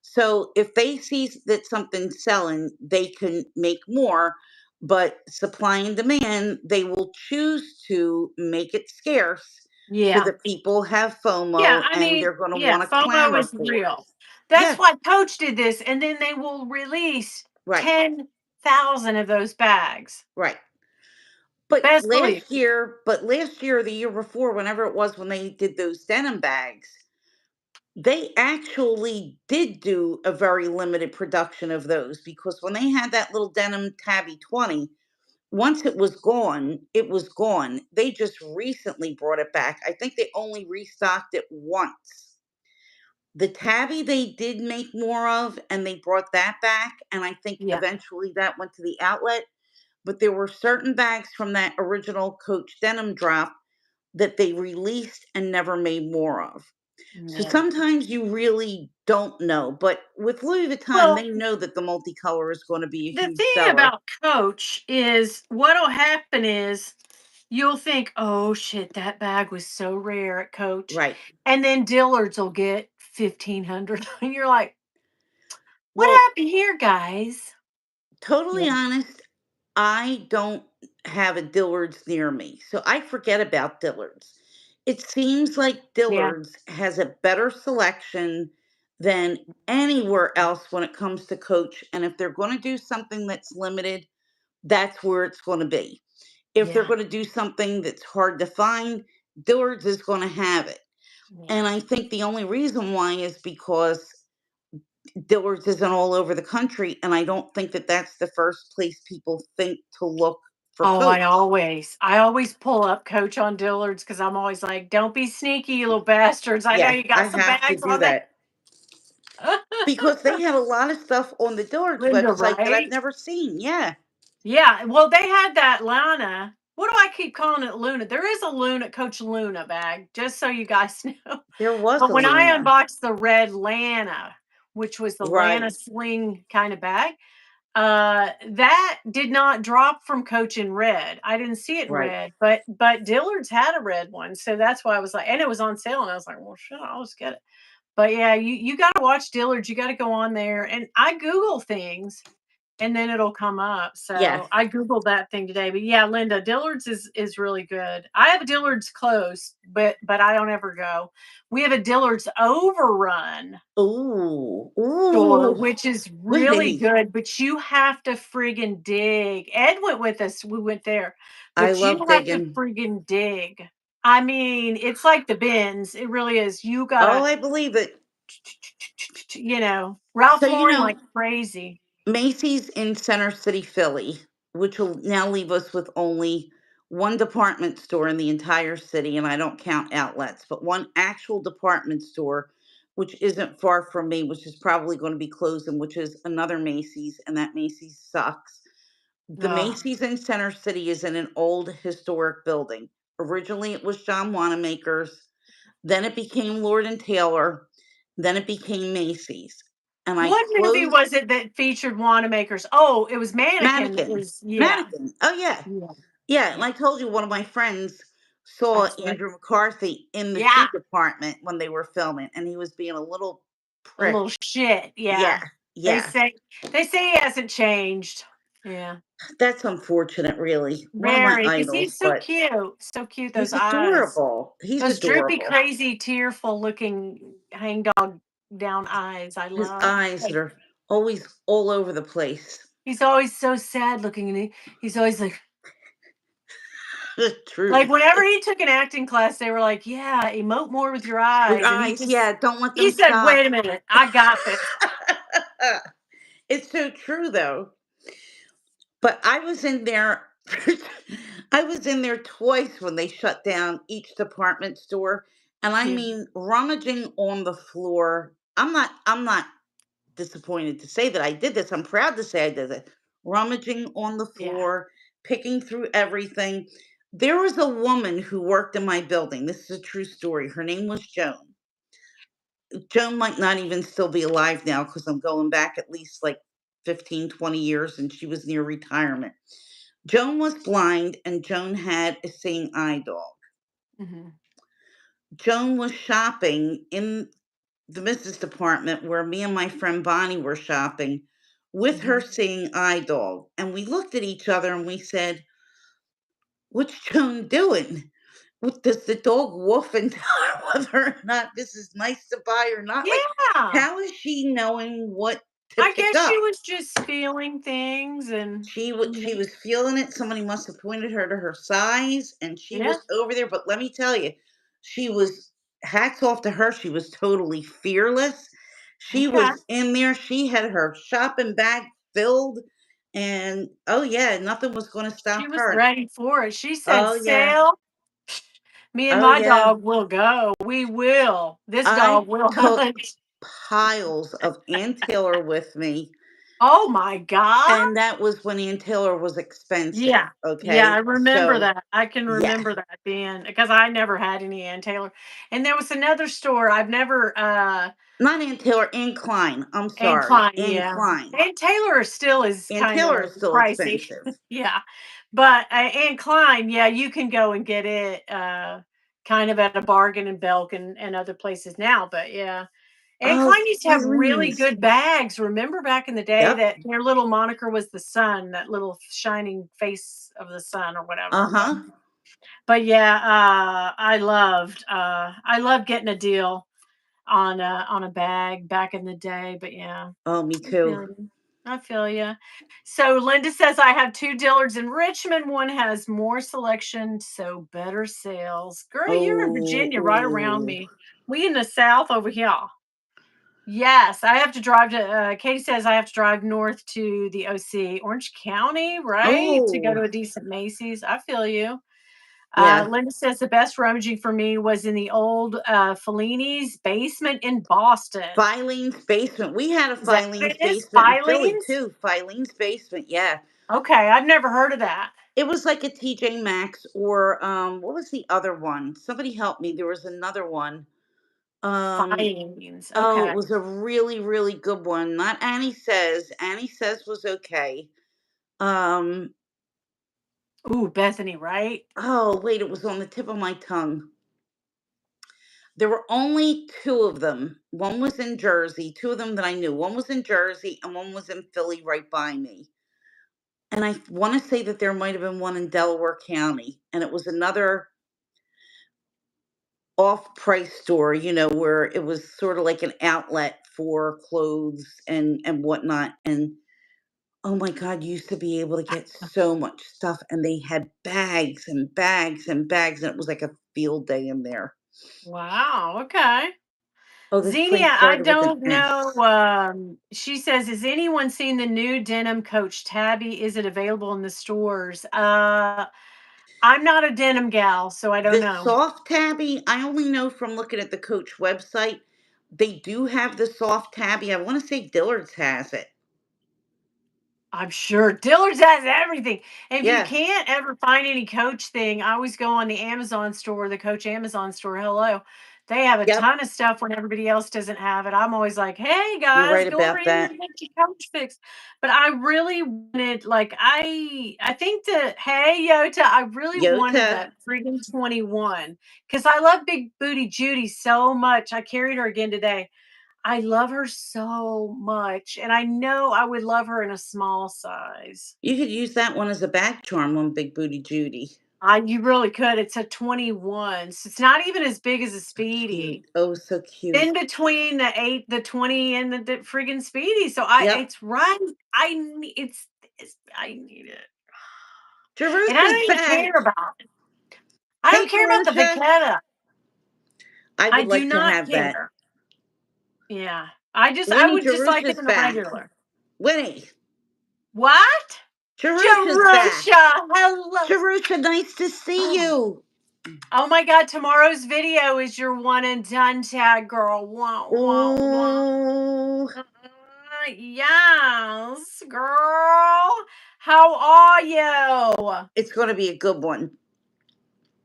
So if they see that something's selling, they can make more, but supply and demand, they will choose to make it scarce so Yeah. that people have Yeah. FOMO I and mean, they're going to yeah, want to FOMO clamor is for it. real. That's Yeah, why Coach did this, and then they will release right, 10,000 of those bags. right. But Best believe. last year, the year before, whenever it was when they did those denim bags, they actually did do a very limited production of those because when they had that little denim tabby 20, once it was gone, it was gone. They just recently brought it back. I think they only restocked it once. The tabby they did make more of, and they brought that back. And I think Yeah. eventually that went to the outlet. But there were certain bags from that original Coach denim drop that they released and never made more of. So Yeah. sometimes you really don't know. But with Louis Vuitton, Well, they know that the multicolor is going to be a the huge thing seller. about Coach is what'll happen is you'll think, "Oh shit, that bag was so rare at Coach." Right. And then Dillard's will get 1,500 and you're like, "What Well, happened here, guys?" Yeah. totally honest, I don't have a Dillard's near me, so I forget about Dillard's. It seems like Yeah. Dillard's has a better selection than anywhere else when it comes to Coach, and if they're going to do something that's limited, that's where it's going to be. If they're Yeah. going to do something that's hard to find, Dillard's is going to have it. Yeah. And I think the only reason why is because Dillard's isn't all over the country, and I don't think that that's the first place people think to look for Oh, Coach. I always pull up Coach on Dillard's because I'm always like, "Don't be sneaky, you little bastards. I know Yeah, you I got some have to bags do on there." that because they have a lot of stuff on the Dillard's Linda, website that I've right? never seen. Yeah, Yeah, well, they had that Lana. What do I keep calling it? Luna. There is a Luna, Coach Luna bag, just so you guys know. there was But a when I Luna. unboxed the red Lana, which was the Lana Right, sling kind of bag, that did not drop from Coach in red. I didn't see it in right. red, but Dillard's had a red one, so that's why I was like, and it was on sale, and I was like, well, shit, I'll just get it. But yeah, you got to watch Dillard's. You got to go on there, and I Google things and then it'll come up. Yes. So I googled that thing today. But yeah, Linda, Dillard's is really good. I have a Dillard's close, but I don't ever go. We have a Dillard's Overrun Ooh, store, ooh. which is really Winnie, good, but you have to friggin' dig. Ed went with us. We went there, I but you love have to digging. friggin' dig. I mean, it's like the bins. It really is. You Oh, gotta, I believe it. Ralph So, Lauren like crazy. Macy's in Center City, Philly, which will now leave us with only one department store in the entire city, and I don't count outlets, but one actual department store, which isn't far from me, which is probably going to be closing, which is another Macy's, and that Macy's sucks. The Ugh. Macy's in Center City is in an old historic building. Originally, it was John Wanamaker's, then it became Lord and Taylor, then it became Macy's. And I What movie closed was it that featured Wanamaker's? Oh, it was Mannequin that Mannequin. was, yeah. Mannequin. Oh, yeah. Yeah. Yeah, and Yeah. I told you one of my friends saw That's right. Andrew McCarthy in the shoe Yeah. department when they were filming, and he was being a little A prick. little shit. Yeah, Yeah. They yeah. say they say he hasn't changed. Yeah. That's unfortunate, really. One of my Very, because idols, he's so but cute. So cute, those he's eyes. adorable. He's Those drippy, adorable. crazy, tearful looking hangdog down eyes. I His love. eyes that Like, are always all over the place. he's always so sad looking, and he's always The like truth. whenever he took an acting class, they were like, "Yeah, emote more with your With eyes," and eyes, yeah, don't let he them said, stop. "Wait a minute, I got this." It's so true, though. But I was in there I was in there twice when they shut down each department store, and I Yeah. mean, rummaging on the floor. I'm not disappointed to say that I did this. I'm proud to say I did it. Rummaging on the Yeah. floor, picking through everything. There was a woman who worked in my building. This is a true story. Her name was Joan. Joan might not even still be alive now because I'm going back at least like 15, 20 years, and she was near retirement. Joan was blind and Joan had a seeing eye dog. Mhm. Joan was shopping in the Mrs. department where me and my friend Bonnie were shopping with her Mhm. seeing eye dog. And we looked at each other and we said, "What's Joan doing? Does the dog woof and tell her whether or not this is nice to buy or not? Like, Yeah. how is she knowing what to I pick guess she up?" was just feeling things and, She was feeling it. Somebody must have pointed her to her size, and she yeah. was over there. But let me tell you, she was hats off to her. She was totally fearless. She Okay. was in there. She had her shopping bag filled, and oh yeah, nothing was going to She stop was her. ready for it. She said, Oh yeah, "Sale, me and oh my yeah. dog will go. We will. This I dog will took hunt." piles of Ann Taylor with me, Oh my god. and that was when Ann Taylor was expensive. Yeah. Yeah, I Okay, remember so that. I can yeah. remember that being because I never had any Ann Taylor. And there was another store I've never Not Ann Taylor, Ann Klein. I'm Ann sorry, Klein, Ann yeah. Klein. Ann Taylor still is Ann kind Taylor of is still pricey. expensive. Yeah. But Ann Klein, yeah, you can go and get it kind of at a bargain in Belk and other places now. But yeah. Ann Oh, Klein used to have really feelings. good bags. Remember back in the day Yep. that their little moniker was the sun, that little shining face of the sun or Uh whatever. huh. But yeah, I loved getting a deal on a bag back in the day. But yeah, Oh, me I feel too. you. I feel you. So Linda says I have two Dillards in Richmond. One has more selection, so better sales. Girl, you're in Oh, Virginia, right around oh, me. We in the South over here. Yes, I have to drive to. Katie says I have to drive north to the OC, Orange County, right, to go oh. to a decent Macy's. I feel you. Yeah. Linda says the best rummaging for me was in the old Fellini's basement in Boston. Filene's basement. We had a Is that what Filene's it is? basement in Philly Filings? too. Filene's basement. Yeah. Okay, I've never heard of that. It was like a TJ Maxx or what was the other one? Somebody help me. There was another one. Um Filings. Oh, it Okay. was a really, really good one. Not Annie Says. Annie Says was okay. Um, Ooh, Bethany, right? oh, wait, it was on the tip of my tongue. There were only 2 of them. One was in Jersey, 2 of them that I knew. One was in Jersey and one was in Philly right by me. And I wanna say that there might have been one in Delaware County, and it was another off-price store, where it was sorta like an outlet for clothes and whatnot, and, oh my god, you used to be able to get so much stuff, and they had bags and bags and bags, and it was like a field day in there. Wow, okay. Oh, this Xenia, place I started with an don't know. S. She says, "Has anyone seen the new denim Coach Tabby? Is it available in the stores?" I'm not a denim gal, so I don't The know. soft tabby, I only know from looking at the Coach website, they do have the soft tabby. I wanna say Dillard's has it. I'm sure Dillard's has everything. And if you Yeah. can't ever find any Coach thing, I always go on the Amazon store, the Coach Amazon store. Hello. They have a Yep. ton of stuff when everybody else doesn't have it. I'm always like, hey You're guys, right go over about here that. and get your Coach fix. But I really wanted, like, I think that, hey Yota, I really wanted Yota. that freaking 21 because I love Big Booty Judy so much. I carried her again today. I love her so much, and I know I would love her in a small size. You could use that one as a back charm on Big Booty Judy. You really could. It's a 21, so it's not even as big as a Cute. Speedy. Oh, so cute. In between the 8, the 20, and the friggin' Speedy, so I Yep. it's right. It's I need it, and I Jerusha's don't even care back. about it. I Hey, don't care about the Jerusha. Vachetta. I I would do like to not have that. care. Yeah. I Winnie, would just like it Jerusha's in a back. regular. Winnie, What? Jerusha's back. Jerusha, hello. Jerusha, nice to see you. Oh my god, tomorrow's video is your one and done tag, girl. Wah, wah, wah. Oh, Yes, girl. How are you? it's going to be a good one.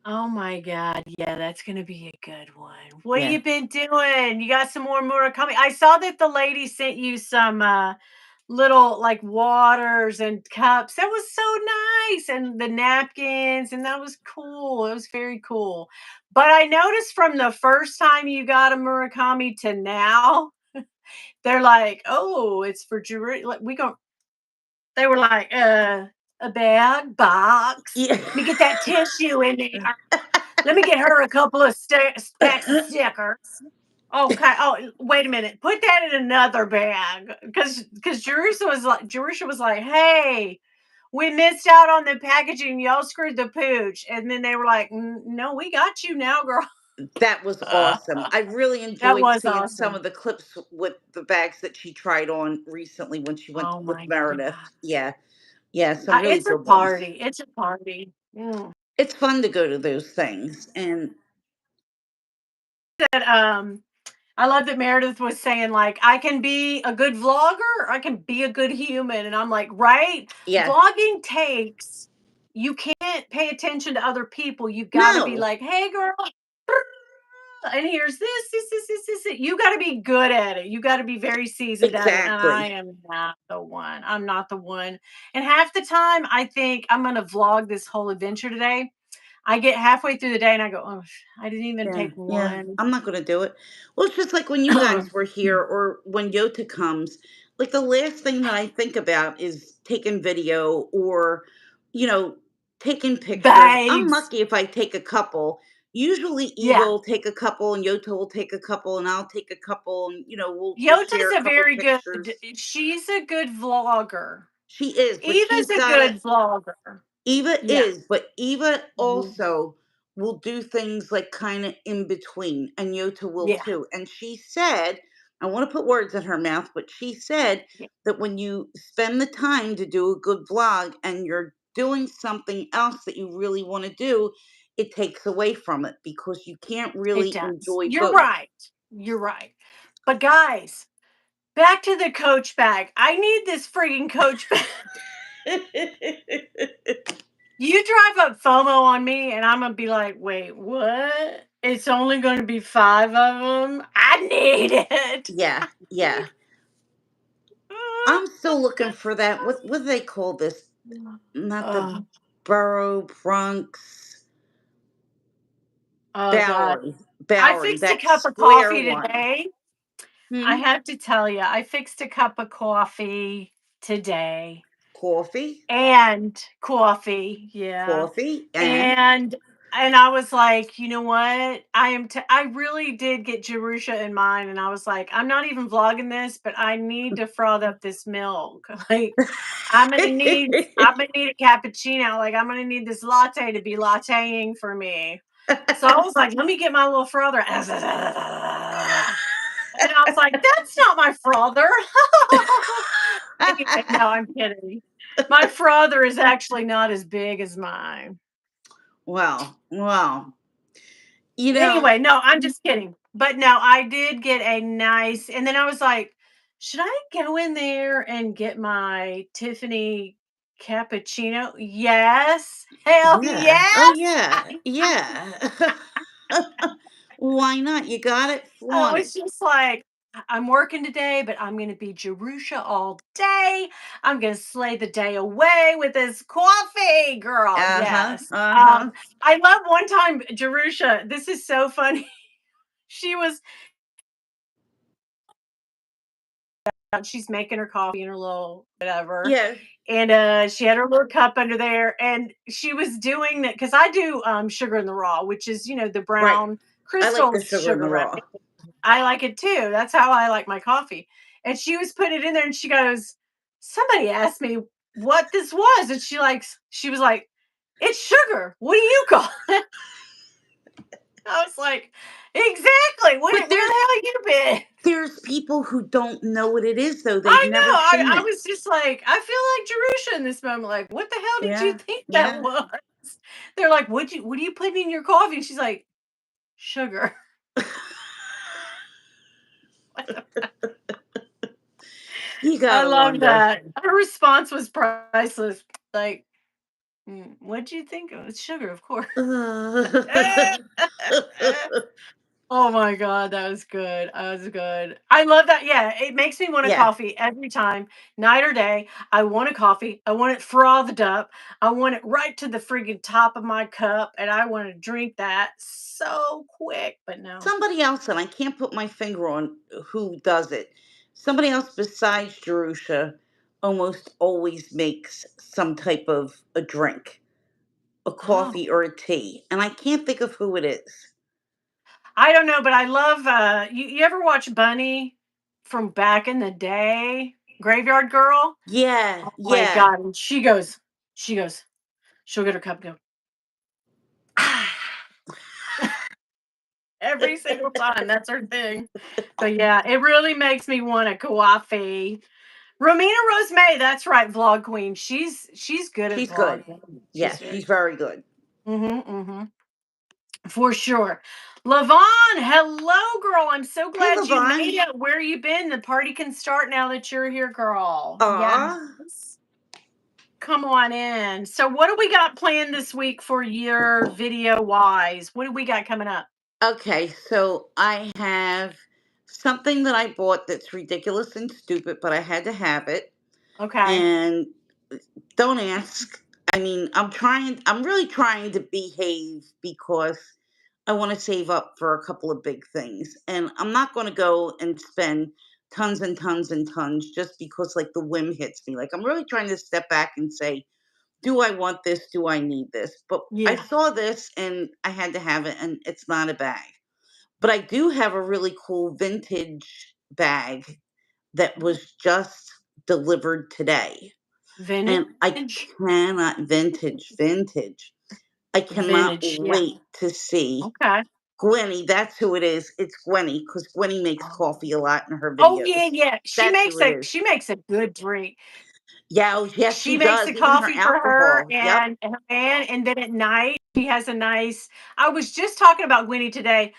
Oh my god, yeah, that's gonna be a good one. What Yeah. you been doing? You got some more Murakami? I saw that the lady sent you some little like waters and cups. That was so nice. And the napkins, and that was cool. It was very cool. But I noticed from the first time you got a Murakami to now, they're like, oh, it's for jewelry. Like we go, they were like, a bag, box. Yeah. Let me get that tissue in there. Let me get her a couple of stacks of stickers. Okay. Oh, wait a minute. Put that in another bag, because Jerusha was like, "Hey, we missed out on the packaging. Y'all screwed the pooch." And then they were like, No, we got you now, girl." That was awesome. I really That enjoyed was seeing some awesome. of the clips with the bags that she tried on recently when she went Oh with my Meredith. god. Yeah. Yeah, some really It's a good ones. party. It's a party. Mm. It's fun to go to those things. And That I love that Meredith was saying, like, I can be a good vlogger, or I can be a good human. And I'm like, right? yeah. Vlogging takes, you can't pay attention to other people. You got to be No, like, hey, girl, and here's this. You got to be good at it. You got to be very seasoned at it. And I exactly. am not the one. I'm not the one. And half the time, I think I'm going to vlog this whole adventure today. I get halfway through the day and I go, oh, I didn't even Yeah, take yeah. one. I'm not gonna do it. Well, it's just like when you guys were here or when Yota comes, like the last thing that I think about is taking video or, you know, taking pictures. I'm Babes. lucky if I take a couple. Usually Eva Yeah. will take a couple and Yota will take a couple and I'll take a couple and we'll share Yota's a a couple very good pictures. she's a good vlogger. She is, but Eva's she's a got good vlogger. Eva Yeah. is, but Eva Mhm. also will do things like kind of in between, and Yota will Yeah. too. And she said, I want to put words in her mouth, but she said Yeah. that when you spend the time to do a good vlog and you're doing something else that you really want to do, it takes away from it because you can't It really does. enjoy You're both. right. You're right. But guys, back to the Coach bag. I need this frigging Coach bag. You drive up FOMO on me, and I'm gonna be like, wait, what? It's only gonna be 5 of them. I need it. Yeah, yeah. I'm still looking for that. What do they call this? Not the Uh, Borough Bronx. Oh god. Bowery, I Bowery, fixed a that cup of square coffee one. today. I Hmm? have to tell you, I fixed a cup of coffee today. Coffee, And coffee, yeah. coffee, and And I was like, "You know what? I really did get Jerusha in mind, and I was like, I'm not even vlogging this, but I need to froth up this milk. Like, I'm gonna need a cappuccino. Like, I'm gonna need this latte to be latteing for me." So I was like, "Let me get my little frother." And I was like, "That's not my frother." Anyway, no, I'm kidding. My frother is actually not as big as mine. well, you know, Anyway, no, I'm just kidding. But no, I did get a nice, and then I was like, should I go in there and get my Tiffany cappuccino? Yes. Hell yeah. Oh, yes. yeah, yeah. Why not? You got it, I flaunt it. was just like, I'm working today, but I'm going to be Jerusha all day. I'm going to slay the day away with this coffee, girl. Uh-huh, Yes. uh-huh. I love one time, Jerusha, this is so funny. She was she's making her coffee in her little whatever. Yeah, And she had her little cup under there, and she was doing that because I do sugar in the raw, which is, the right. brown I like the crystals sugar in the sugar, right? raw. I like it too. That's how I like my coffee. And she was putting it in there, and she goes, somebody asked me what this was, and she was like, it's sugar. What do you call it? I was like, exactly. But Where the hell you been? there's people who don't know what it is, though. They've I never know. seen I it. was just like, I feel like Jerusha in this moment. Like, what the hell did you Yeah, think that yeah. was? They're like, what do you put in your coffee? And she's like, sugar. You I gotta love wonder. that. Her response was priceless. Like, what'd you think? It was sugar, of course. Oh my god, that was good. That was good. I love that. Yeah, it makes me want a Yeah. coffee every time, night or day. I want a coffee. I want it frothed up. I want it right to the friggin' top of my cup, and I want to drink that so quick. But no. Somebody else, and I can't put my finger on who does it. Somebody else besides Jerusha almost always makes some type of a drink, a Oh, coffee or a tea, and I can't think of who it is. I don't know, but I love. You ever watch Bunny from back in the day, Graveyard Girl? Yeah, Oh my yeah. god, and she goes, she'll get her cup, and go. Every single time. That's her thing. So yeah, it really makes me want a coffee. Romina Rose May, that's right, vlog queen. She's good at She's good. vlogging. She's Yes, very she's very good. mm-hmm. For sure. Lavon, hello, girl. I'm so Hey, glad you made Levon. it. Where you been? The party can start now that you're here, girl. Yes. Aw. Come on in. So what do we got planned this week for your video wise? What do we got coming up? Okay, so I have something that I bought that's ridiculous and stupid, but I had to have it. Okay. And don't ask. I mean, I'm really trying to behave because I want to save up for a couple of big things. And I'm not going to go and spend tons and tons and tons just because like the whim hits me. Like I'm really trying to step back and say, do I want this? Do I need this? But I Yeah. saw this and I had to have it, and it's not a bag. But I do have a really cool vintage bag that was just delivered today. And I Vintage. cannot vintage. I cannot Vintage. Yeah. wait to see Okay. Gwenny. That's who it is. It's Gwenny because Gwenny makes Oh. coffee a lot in her Oh yeah, videos. yeah. She That's who makes it a is. she makes a good drink. Yeah, oh, yes, She she makes does. the Even her coffee for her alcohol. Yep. and her man, and then at night she has a nice. I was just talking about Winnie today,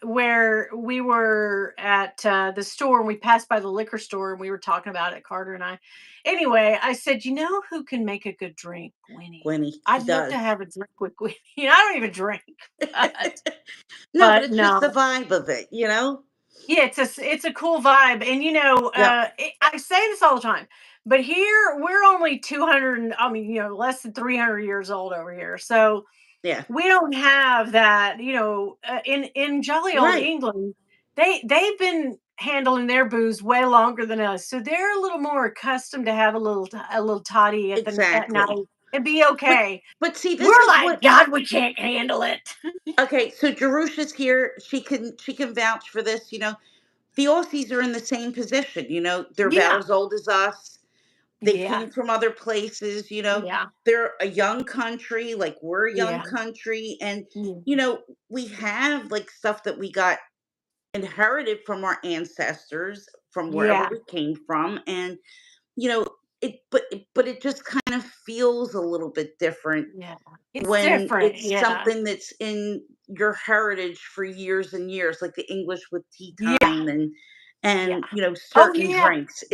where we were at the store and we passed by the liquor store and we were talking about it, Carter and I. Anyway, I said, you know who can make a good drink? Winnie. Gwenny, she I'd love to does. have a drink with Winnie. I don't even drink, but No, but but it's just the no. vibe of it, you know? Yeah, it's a cool vibe, and Yep. I say this all the time, but here we're only 200. I mean, less than 300 years old over here. So Yeah. We don't have that, in jolly old Right. England, they've been handling their booze way longer than us, so they're a little more accustomed to have a little toddy at Exactly. night and be But okay. but see, this We're is like, what "God, we can't handle it." okay, so Jerusha's here. She can vouch for this, The Aussies are in the same position, They're about Yeah, as old as us. They yeah, came from other places, yeah, They're a young country, like we're a young yeah, country. And, yeah, we have like stuff that we got inherited from our ancestors, from wherever yeah, we came from. And, you know, but it just kind of feels a little bit different yeah. It's when different, it's yeah, something that's in your heritage for years and years, like the English with tea yeah, time and yeah. Oh, certain yeah, drinks.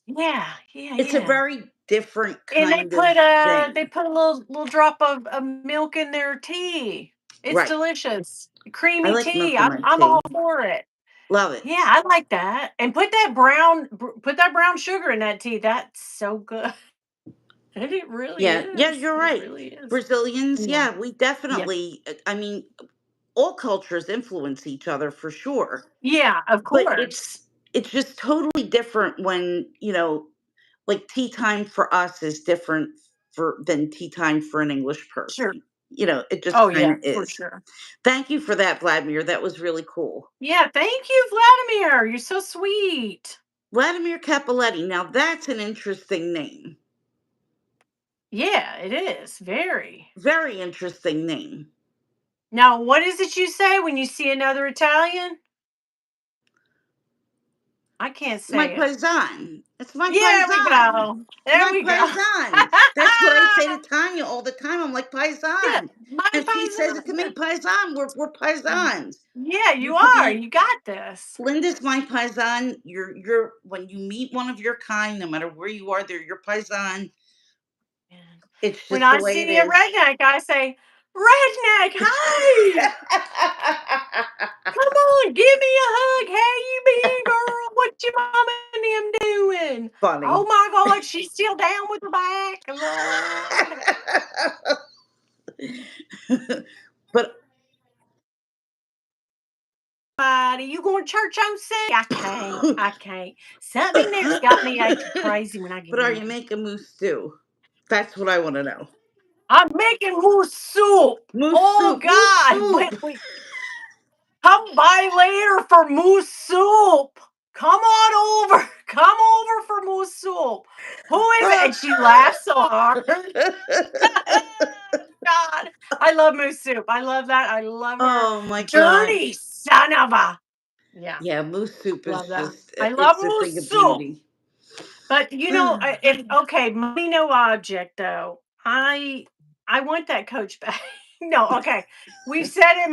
yeah, yeah, It's a yeah. very different And kind of they thing. put a little drop of milk in their tea. It's Right. delicious. I Creamy like tea. milk in my I'm all tea. for it. Love it. Yeah, I like that. And put that brown sugar in that tea. That's so good. And it really Yeah. Yeah, is. you're It right. really is. Brazilians, Yeah. yeah, we Yeah. definitely, I mean, all cultures influence each other for sure. Yeah, of But course. it's just totally different when, like tea time for us is different for than tea time for an English Sure. person. It just Oh kind yeah, of for is. sure. Thank you for that, Vladimir. That was really cool. Yeah, thank you, Vladimir. You're so sweet. Vladimir Capoletti. Now that's an interesting name. Yeah, it is. Very. Very interesting name. Now, what is it you say when you see another Italian? I can't My say it. paisan. It's my Yeah, we paisan. go. There My we go. paisan. That's what I say to Tanya all the time. I'm like, Yeah, paisan. my And she says it to paisan. me, paisan. We're Yeah. paisans. Yeah, You you could are. be You got this. Linda's my paisan. You're when you meet one of your kind, no matter where you are, they're your paisan. Man. It's When just the I way it see a is. redneck, I say, "Redneck, hi! Come on, give me a hug. How you been, girl? What your mama and them doing? Oh Funny. my God, she's still down with her back, Lord." But Buddy, you going to church on Sunday? I can't. I can't. Something in there's got me acting crazy when I get but are in you there. making moose stew? That's what I want to know. I'm making moose soup. Moose Oh soup. Moose God. soup. Wait. Come by later for moose soup. Come on over. Come over for moose soup. Who is it? And she laughs so hard. God. I love moose soup. I love that. I love her. Oh my god. Dirty son of a. Yeah. Yeah, moose soup Love is that. just I love it's a moose thing of soup. beauty. But, if okay, money no object though. I want that Coach bag. No, okay. We've said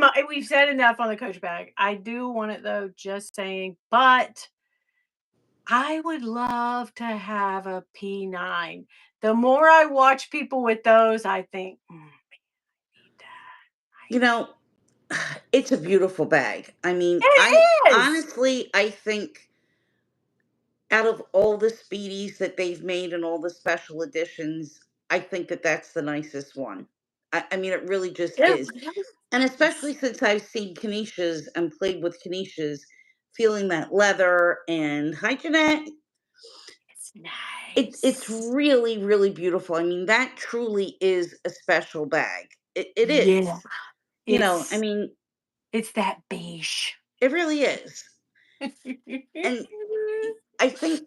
enough on the Coach bag. I do want it though, just saying, but I would love to have a P9. The more I watch people with those, I think, need you know, it's a beautiful bag. I mean, that. I It is. honestly I think out of all the speedies that they've made and all the special editions, I think that that's the nicest one. I mean, it really just It is. really And is. especially since I've seen Canisias and played with Canisias, feeling that leather and hi Jeanette, It's it's nice. really, really beautiful. I mean, that truly is a special bag. It is. Yeah. I It's mean, it's that beige. it really is. And I think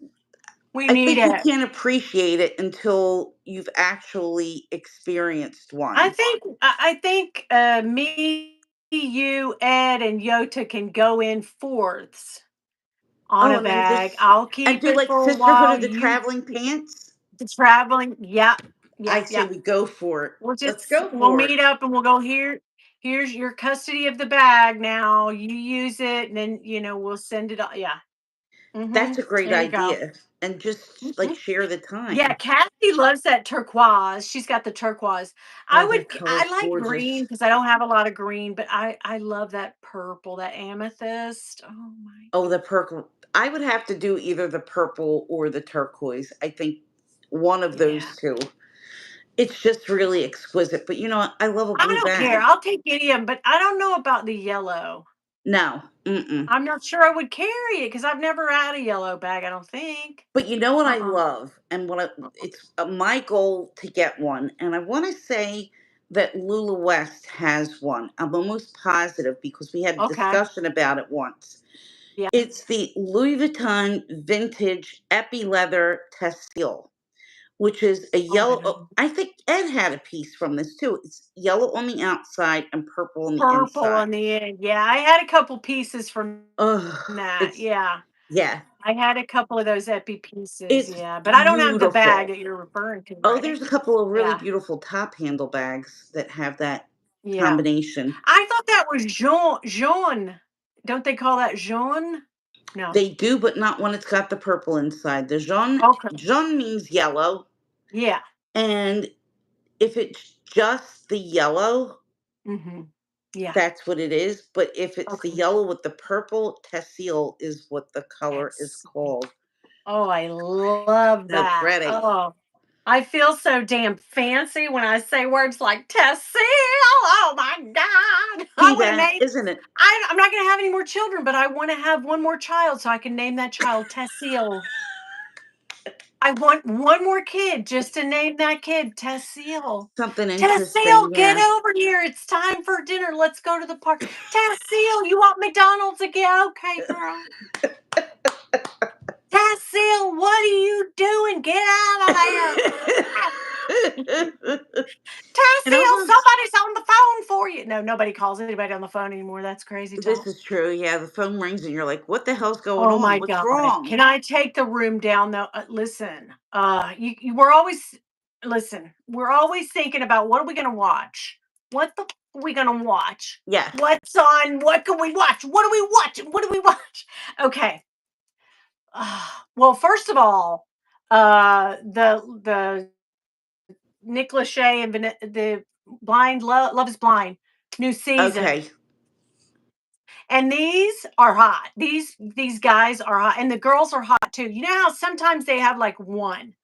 We I need think you it. can't appreciate it until you've actually experienced one. I think me, you, Ed, and Yota can go in fourths on Oh, a and then bag. just I'll and keep do it like for a Sisterhood while. of the You Traveling Pants. the traveling. Yep. I Yep. say Yep. we go for it. Let's go We'll for it. meet up and we'll go here. Here's your custody of the bag now. You use it and then we'll send it on. Yeah. That's a great There you go. idea. And just like Mhm. share the Yeah, time. Kathy loves that turquoise. She's got the turquoise. Oh, that I color's like green gorgeous. because I don't have a lot of green, but I love that purple, that amethyst. Oh my Oh, god. the purple. I would have to do either the purple or the turquoise. I think one of Yeah. those two. It's just really exquisite. But you know what? I love a I blue don't care. bag. I'll take any of 'em, but I don't know about the yellow. No, mm-mm. I'm not sure I would carry it because 'cause I've never had a yellow bag, I don't think. But you know what I Uh-uh. love, and it's my goal to get one, and I want to say that Lula West has one. I'm almost positive because we had a Okay. discussion about it once. Yeah. It's the Louis Vuitton Vintage Epi Leather Textile, which is a Oh, I yellow. don't Oh, know. I think Ed had a piece from this too. It's yellow on the outside and purple on the Purple inside. on the end. Yeah, I had a couple pieces from Oh, that. it's Yeah. yeah, I had a couple of those epi pieces, it's yeah, but I don't have the bag beautiful. that you're referring to, Oh, right? there's a couple of really Yeah. beautiful top handle bags that have that Yeah. combination. I thought that was jaune. Don't they call that jaune? No. They do, but not when it's got the purple inside. The Okay. jaune means yellow, Yeah. and if it's just the yellow, Mhm. Yeah. that's what it is. But if it's the Okay. yellow with the purple, Tessil is what the color is That's sweet. called. Oh, I love So that. pretty. Oh, I feel so damn fancy when I say words like Tessie. Oh my God. I See want to that, name, isn't it? I'm not going to have any more children, but I want to have one more child so I can name that child Tessil. I want one more kid just to name that kid Tessil. Something interesting, Tessil, get yeah. over here. It's time for dinner. Let's go to the park. Tessil, you want McDonald's again? Okay, girl. Tessil, what are you doing? Get out of there. It Tessil, almost somebody's on the phone for you. No, nobody calls anybody on the phone anymore. That's crazy This talk. is true, yeah, the phone rings and you're like, "What the hell's going Oh on? my What's God. wrong?" Can I take the room down though? Listen, you we're always, listen, we're always thinking about what are we gonna watch? What the are we gonna watch? Yes. What's on? What can we watch? What are we watching? What do we watch? Okay. Well, first of all, the Nick Lachey and the Blind Love is Blind new season. Okay. And these are hot. These guys are hot, and the girls are hot too. You know how sometimes they have like one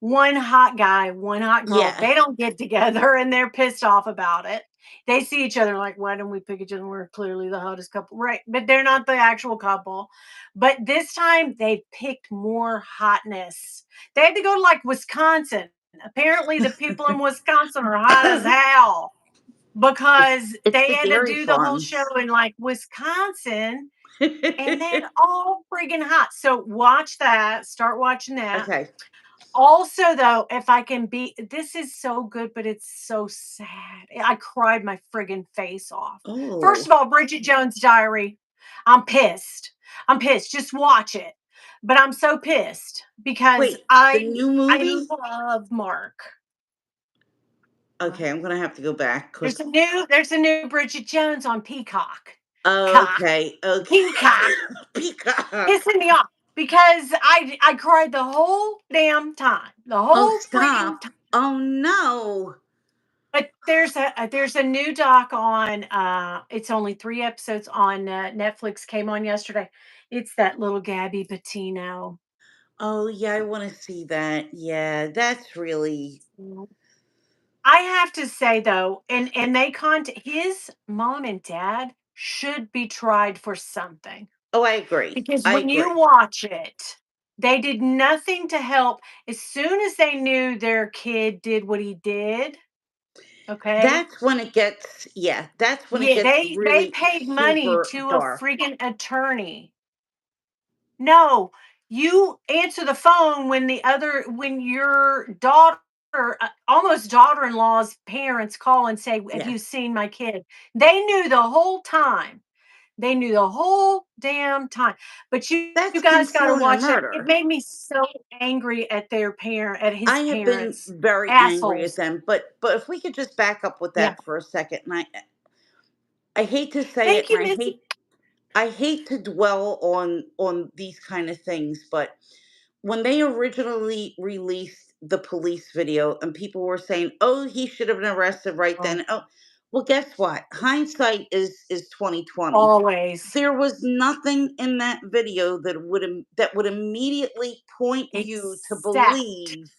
hot guy, one hot girl. Yeah. They don't get together and they're pissed off about it. They see each other like, why don't we pick each other? We're clearly the hottest couple, right? But they're not the actual couple. But this time they picked more hotness. They had to go to like Wisconsin. Apparently, the people in Wisconsin are hot as hell because It's they the had to dairy do the whole show farms. in like Wisconsin and they're all friggin' hot. So watch that, start watching that. Okay. Also, though, if I can be, this is so good, but it's so sad. I cried my friggin' face off. First Oh. of all, Bridget Jones' Diary. I'm pissed. I'm pissed. Just watch it. But I'm so pissed because Wait, the I new I movie? love Mark. What? Okay, I'm gonna have to go back because. There's a new Bridget Jones on Peacock. Cock. Okay, okay. Peacock. Peacock. Pissing me off because I cried the whole damn time. The Oh, whole frigging stop. Oh, no. But there's a new doc on, it's only 3 episodes on, Netflix, came on yesterday. It's that little Gabby Patino. Oh, yeah, I wanna see that. Yeah, that's really. Mhm. I have to say though, and they his mom and dad should be tried for something, Oh, I agree. because I when you agree. watch it, they did nothing to help. As soon as they knew their kid did what he did, okay? That's when it gets yeah, that's when it Yeah, gets they really paid money super to a dark. freaking attorney. No, you answer the phone when your daughter, almost daughter-in-law's parents call and say, "Have Yeah. you seen my kid?" They knew the whole time. They knew the whole damn time. But you That's guys got to concealing a watch it. It murder. made me so angry at at I his have been parents. very angry at Assholes. them, but if we could just back up with Yeah. that for a second, and I hate to say it, Thank and you, Missy. I hate to dwell on these kind of things, but when they originally released the police video and people were saying, "Oh, he should have been arrested right Oh, then." Oh, well, guess what? Hindsight is 2020. always. There was nothing in that video that would immediately point you to Exact. believe.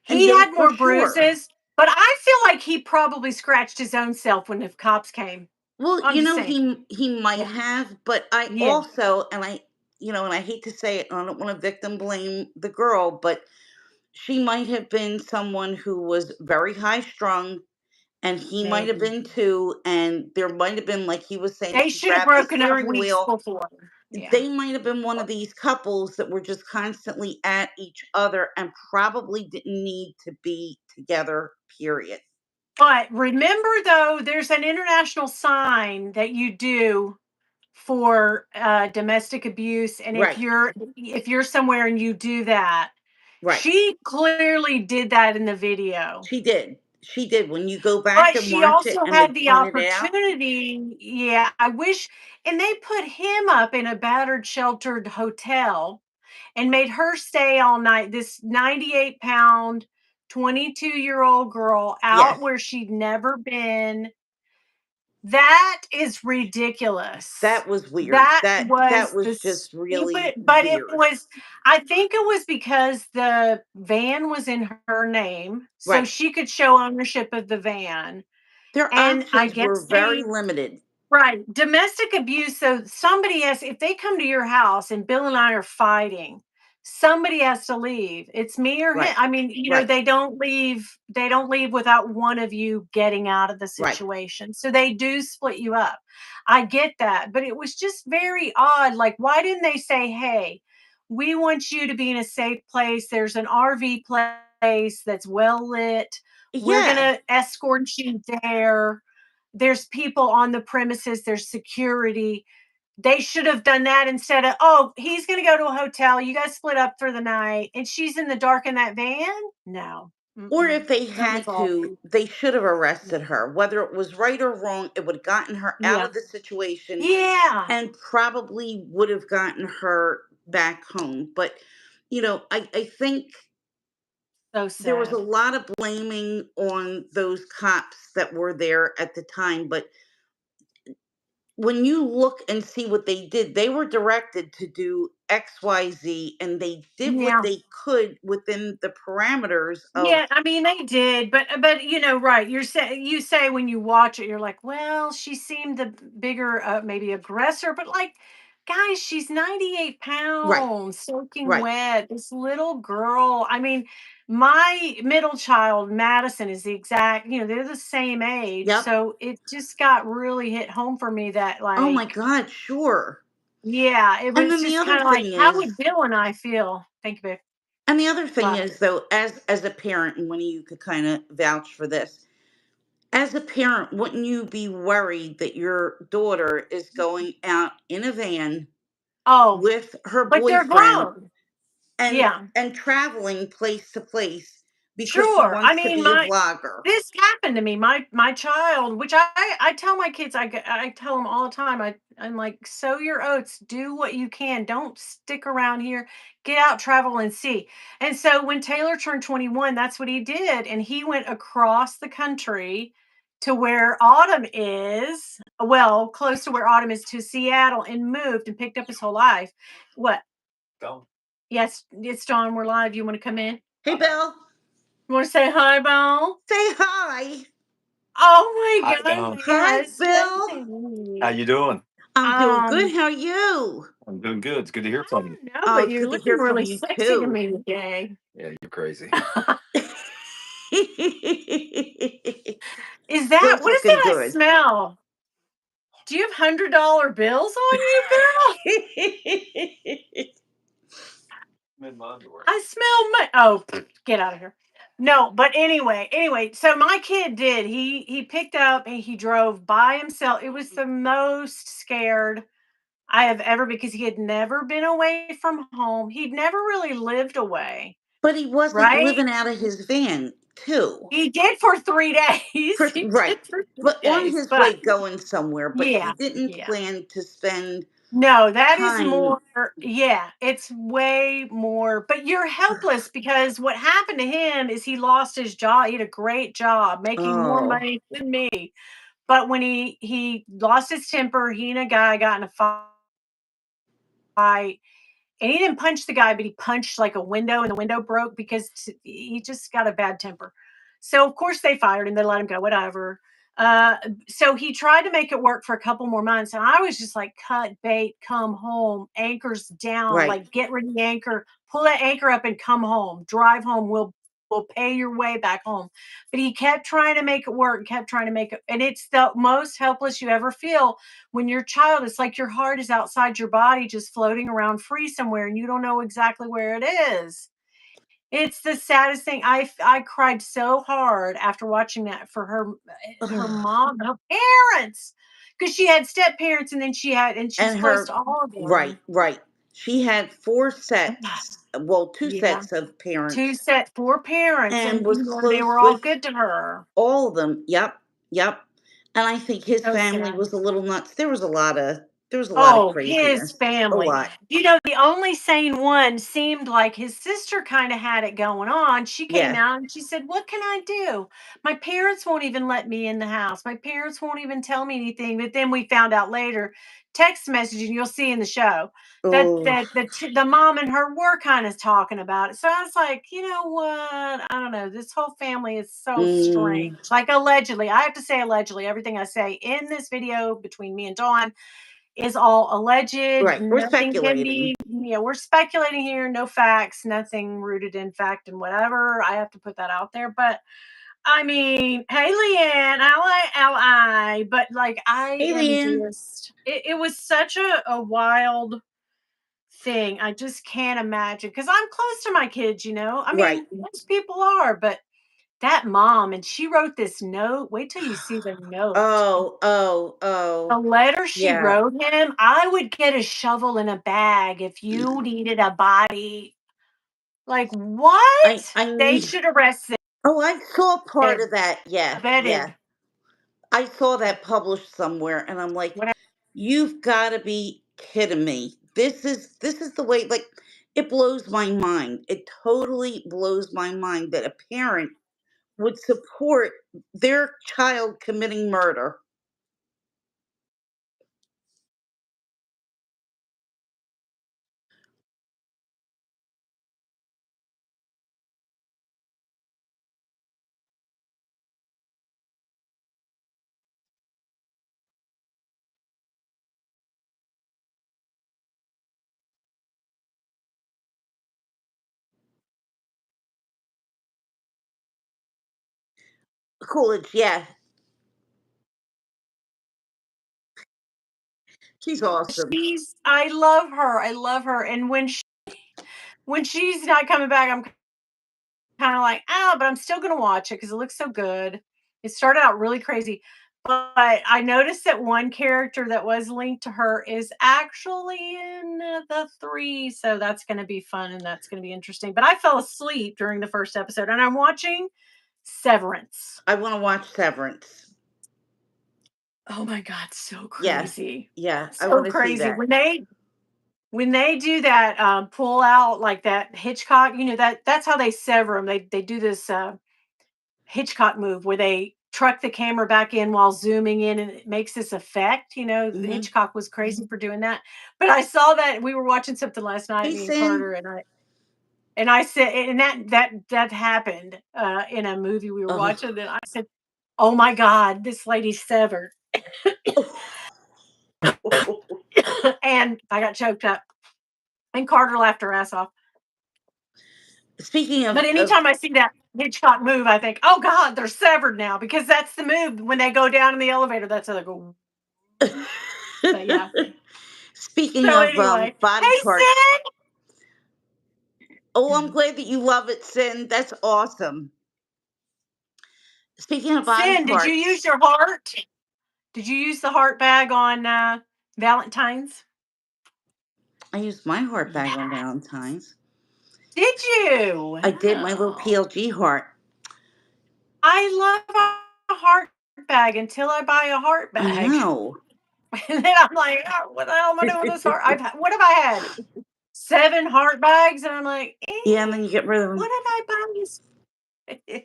And He they had for more sure. bruises, but I feel like he probably scratched his own self when the cops came. Well, I'm just saying. he might Yeah. have, but I Yeah. also, and I hate to say it, and I don't want to victim blame the girl, but she might have been someone who was very high strung, and he might have Maybe. been too, and there might have been, like he was saying, They she should have grabbed the broken up steering weeks wheel. before. Yeah. They might have been one of these couples that were just constantly at each other and probably didn't need to be together, period. But remember though, there's an international sign that you do for domestic abuse, and Right, if you're somewhere and you do that, right. she clearly did that in the video. She did. She did. When you go back But and she watch it also and they had the point it out, opportunity. Yeah, I wish. And they put him up in a battered, sheltered hotel and made her stay all night. This 98-pound, 22-year-old girl out yes, where she'd never been. That is ridiculous. that was weird. That That was was the just really stupid, but it weird. was, I think it was because the van was in her name, so Right. she could show ownership of the van. Their And I options were guess very they, limited. right, domestic abuse, so somebody has, if they come to your house and Bill and I are fighting, somebody has to leave. It's me or him. Right. I mean, Right. they don't leave without one of you getting out of the Right. situation. So they do split you up. I get that, but it was just very odd. Like, why didn't they say, "Hey, we want you to be in a safe place. There's an RV place that's well lit. We're going Yeah. to escort you there. There's people on the premises, there's security." They should have done that instead of, "Oh, he's gonna go to a hotel. You guys split up for the night, and she's in the dark in that van." No. Or Mm-mm. if they That was had to, awful. they should have arrested her. Whether it was right or wrong, it would have gotten her out Yeah. of the situation Yeah. and probably would have gotten her back home. But, I think So there was a sad. lot of blaming on those cops that were there at the time. But when you look and see what they did, they were directed to do XYZ and they did what Yeah. they could within the parameters of Yeah, I mean they did, but right. You say when you watch it, you're like, well, she seemed the bigger, maybe aggressor, but like, guys, she's 98 right, pounds, soaking right. wet. This little girl. I mean, my middle child, Madison, is the exact. They're the same age, Yep. so it just got really hit home for me that Oh my like, God, sure. yeah, it And was then the just other kind of like, thing how is, would Bill and I feel? Thank you, babe. and the other thing Wow. is though, as a parent, and Winnie, you could kind of vouch for this. As a parent, wouldn't you be worried that your daughter is going out in a van Oh, with her but they're boyfriend grown. and Yeah. traveling place to place because she Sure. I wants to mean, be a vlogger? this happened to me. My child, which I tell my kids, I tell them all the time. I'm like, sow your oats, do what you can. Don't stick around here. Get out, travel, and see. And so when Taylor turned 21, that's what he did, and he went across the country to where Autumn is. Well, close to where Autumn is, to Seattle, and moved and picked up his whole life. What? Yes, it's Dawn. We're live. You want to come in? Hey, Bill, You want to say hi, Belle? say hi. Oh my Hi, god, Dom. Hi, yes. Bill. How you doing? I'm doing good. Um, How are you? I'm doing good. It's good to hear I from you. don't know, Oh, but it's you're good to looking hear from really you sexy to too. me today. Yeah, you're crazy. Bill's What is looking that I good. smell? Do you have $100 bills on you, Bill? I'm in my underwear. I smell my, oh, get out of here. No, but anyway, so my kid did. He picked up and he drove by himself. It was the most scared I have ever, because he had never been away from home. He'd never really lived away, But he wasn't right? living out of his van, too. He did for 3 days. He Right. did for 3 But on days, his but way going somewhere, but he yeah, didn't yeah. plan to spend No, that is time. more, yeah, it's way more, but you're helpless because what happened to him is he lost his job. He had a great job, making more Oh, money than me. But when he lost his temper, he and a guy got in a fight. And he didn't punch the guy, but he punched like a window, and the window broke because he just got a bad temper. So of course they fired him. They let him go. Whatever. Uh, so he tried to make it work for a couple more months, and I was just like, cut bait, come home, anchors down, Right. like get rid of the anchor, pull that anchor up, and come home, drive home. We'll pay your way back home. But he kept trying to make it work, kept trying to make it, and it's the most helpless you ever feel when your child, it's like your heart is outside your body, just floating around free somewhere, and you don't know exactly where it is. It's the saddest thing. I cried so hard after watching that for her Ugh. mom, her parents, because she had step parents, and then she's And close to her, all of right, them. right. She had four sets, well, two Yeah, sets of two parents, set four parents, and and was they close were all with good to her. all of them. Yep, yep. And I think his So family sad. was a little nuts. There was a lot of Oh, his craziness. A family. lot. The only sane one seemed like his sister kind of had it going on. She came Yeah. out and she said, "What can I do? My parents won't even let me in the house. My parents won't even tell me anything." But then we found out later, text messaging, you'll see in the show, that Oh. the mom and her were kind of talking about it. So I was like, you know what? I don't know. This whole family is so Mm, strange. Like allegedly, I have to say allegedly. Everything I say in this video between me and Dawn is all alleged. right. We're Nothing can speculating. be, we're speculating here, no facts, nothing rooted in fact and whatever. I have to put that out there. But I mean, hey, Leanne, ally. But like, I am Alien. just, it was such a wild thing. I just can't imagine because I'm close to my kids, I Right. mean, most people are, but that mom, and she wrote this note. Wait till you see the note. Oh, oh, The oh. letter she Yeah. wrote him, I would get a shovel and a bag if you needed a body. Like, I what? I They knew. should arrest Oh, I saw part him. of that. Yeah, yeah. Abetted. I saw that published somewhere, and I'm like, Whatever. you've got to be kidding me. This is the way. Like, it blows my mind. It totally blows my mind that a parent would support their child committing murder. Coolidge, yeah, she's awesome. I love her. I love her. And when she's not coming back, I'm kind of like, but I'm still gonna watch it because it looks so good. It started out really crazy, but I noticed that one character that was linked to her is actually in the three, so that's gonna be fun and that's gonna be interesting. But I fell asleep during the first episode, and I'm watching Severance. I want to watch Severance. Oh my god, so Yeah, crazy, yeah, I so want to see crazy that. when they do that pull out like that Hitchcock. That's how they sever them. They do this. Hitchcock move where they truck the camera back in while zooming in and it makes this effect. Hmm. Hitchcock was crazy for doing that. But I saw that we were watching something last night, Hey, me and Sin. Carter, and I said, and that happened in a movie we were watching. Oh, Then I said, "Oh my God, this lady's severed," and I got choked up. And Carter laughed her ass off. speaking But of anytime I see that Hitchcock move, I think, "Oh God, they're severed now," because that's the move when they go down in the elevator. That's how they go. But yeah. speaking So of anyway, body hey parts. Sid. Oh, I'm glad that you love it, Sin. That's awesome. Speaking of body Sin, did you use parts, your heart? Did you use the heart bag on Valentine's? I used my heart Yeah. bag on Valentine's. Did you? I did my little Wow. PLG heart. I love a heart bag until I buy a heart I bag. know. And then I'm like, what the hell am I doing with this heart? What have I had? 7 heart bags? And I'm like, Yeah, and then you get rid of what them. did I buy?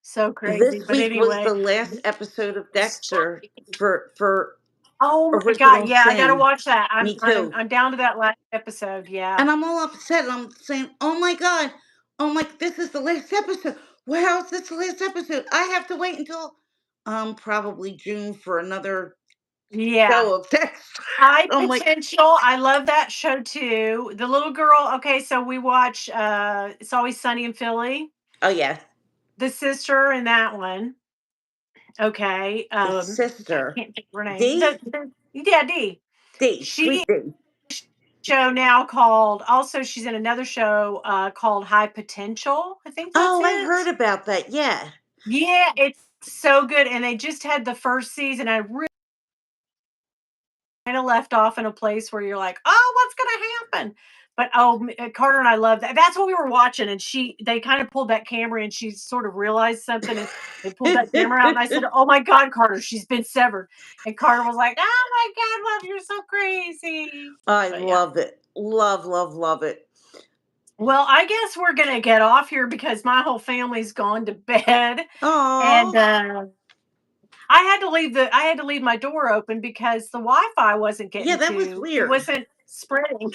So crazy. This But week was anyway, the last episode of Dexter for Oh my god, original yeah, I gotta sin. watch that. I'm Me I'm too. I'm down to that last episode, yeah. And I'm all upset. And I'm saying, "Oh my god, oh my, this is the last episode. Well, how is this the last episode? I have to wait until probably June for another Yeah. show of sex." High I'm like, Potential, I love that show too. The little girl, okay, so we watch, It's Always Sunny in Philly, "Oh yeah, the sister in that one, okay, the I sister, can't think of her name. D, The yeah, Dee. D, She sweet D." show now called also she's in another show, called High Potential, I think that's Oh, I heard it. about that. Yeah. Yeah, it's so good, and they just had the 1st season. I really kinda left off in a place where you're like, "Oh, what's gonna happen?" But, oh, Carter and I love that. That's what we were watching, and they kinda pulled that camera, and she sort of realized something, and they pulled that camera out, and I said, "Oh my god, Carter, she's been severed." And Carter was like, "Oh my god, mom, you're so crazy." I But yeah. love it. Love, love, love it. Well, I guess we're gonna get off here because my whole family's gone to bed, and, Oh, I had to leave my door open because the Wi-Fi wasn't yeah, getting that was to it weird. wasn't spreading.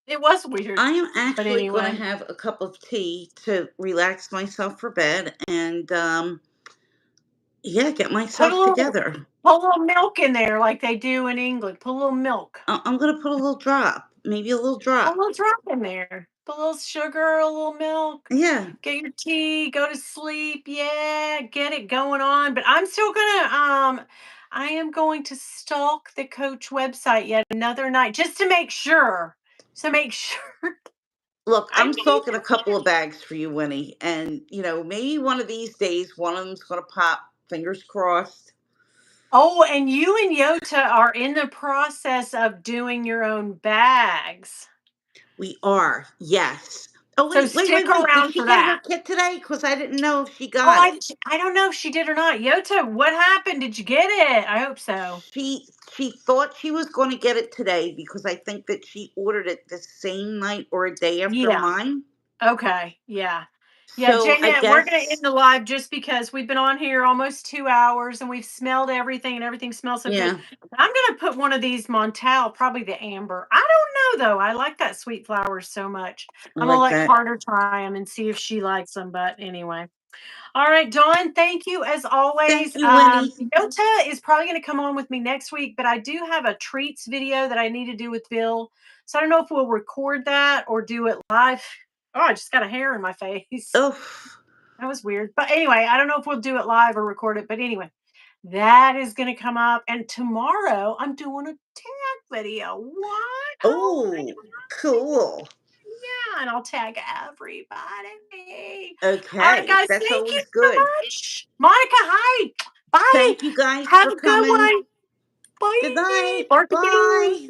It was weird. I am But actually going to anyway, have a cup of tea to relax myself for bed and, yeah, get put a myself little together. put a little milk in there like they do in England. Put a little milk. I'm going to put a little drop, maybe a little Put a drop. little drop in there. Put a little sugar, a little milk. Yeah. Get your tea, go to sleep. Yeah, get it going on. But I'm still gonna I am going to stalk the coach website yet another night just to make sure. To make sure Look, I I'm need stalking a couple of bags for you, Winnie. And, maybe one of these days, one of them's going to pop. Fingers crossed. Oh, and you and Yota are in the process of doing your own bags. We are. Yes. Oh, So wait, wait, stick wait, wait. Did around she for get her that. kit today? Because I didn't know if she Oh, got it. I don't know if she did or not. Yota, what happened? Did you get it? I hope so. She thought she was going to get it today because I think that she ordered it the same night or a day after Yeah. mine. Okay. Yeah. Yeah, So I Jana, we're gonna end guess, the live just because we've been on here almost 2 hours and we've smelled everything and everything smells so good. yeah, I'm gonna put one of these Montale, probably the amber. I don't know though. I like that sweet flower so much. I I'm gonna like let that. Carter try them and see if she likes them. But anyway. All right, Dawn, thank you as Thank always. you, Winnie. Yota is probably going to come on with me next week, but I do have a treats video that I need to do with Bill. So I don't know if we'll record that or do it live. Oh, I just got a hair in my face. Oh, That was weird. But anyway, I don't know if we'll do it live or record it. But anyway, that is going to come up. And tomorrow I'm doing a tag video. What? Oh my oh, cool. yeah, and I'll tag everybody. All right, Okay, guys, that's thank you always so good. much. Monica, hi. Bye. Thank you guys Have for a good coming. one. Good Bye. night. Bark at me. Bye.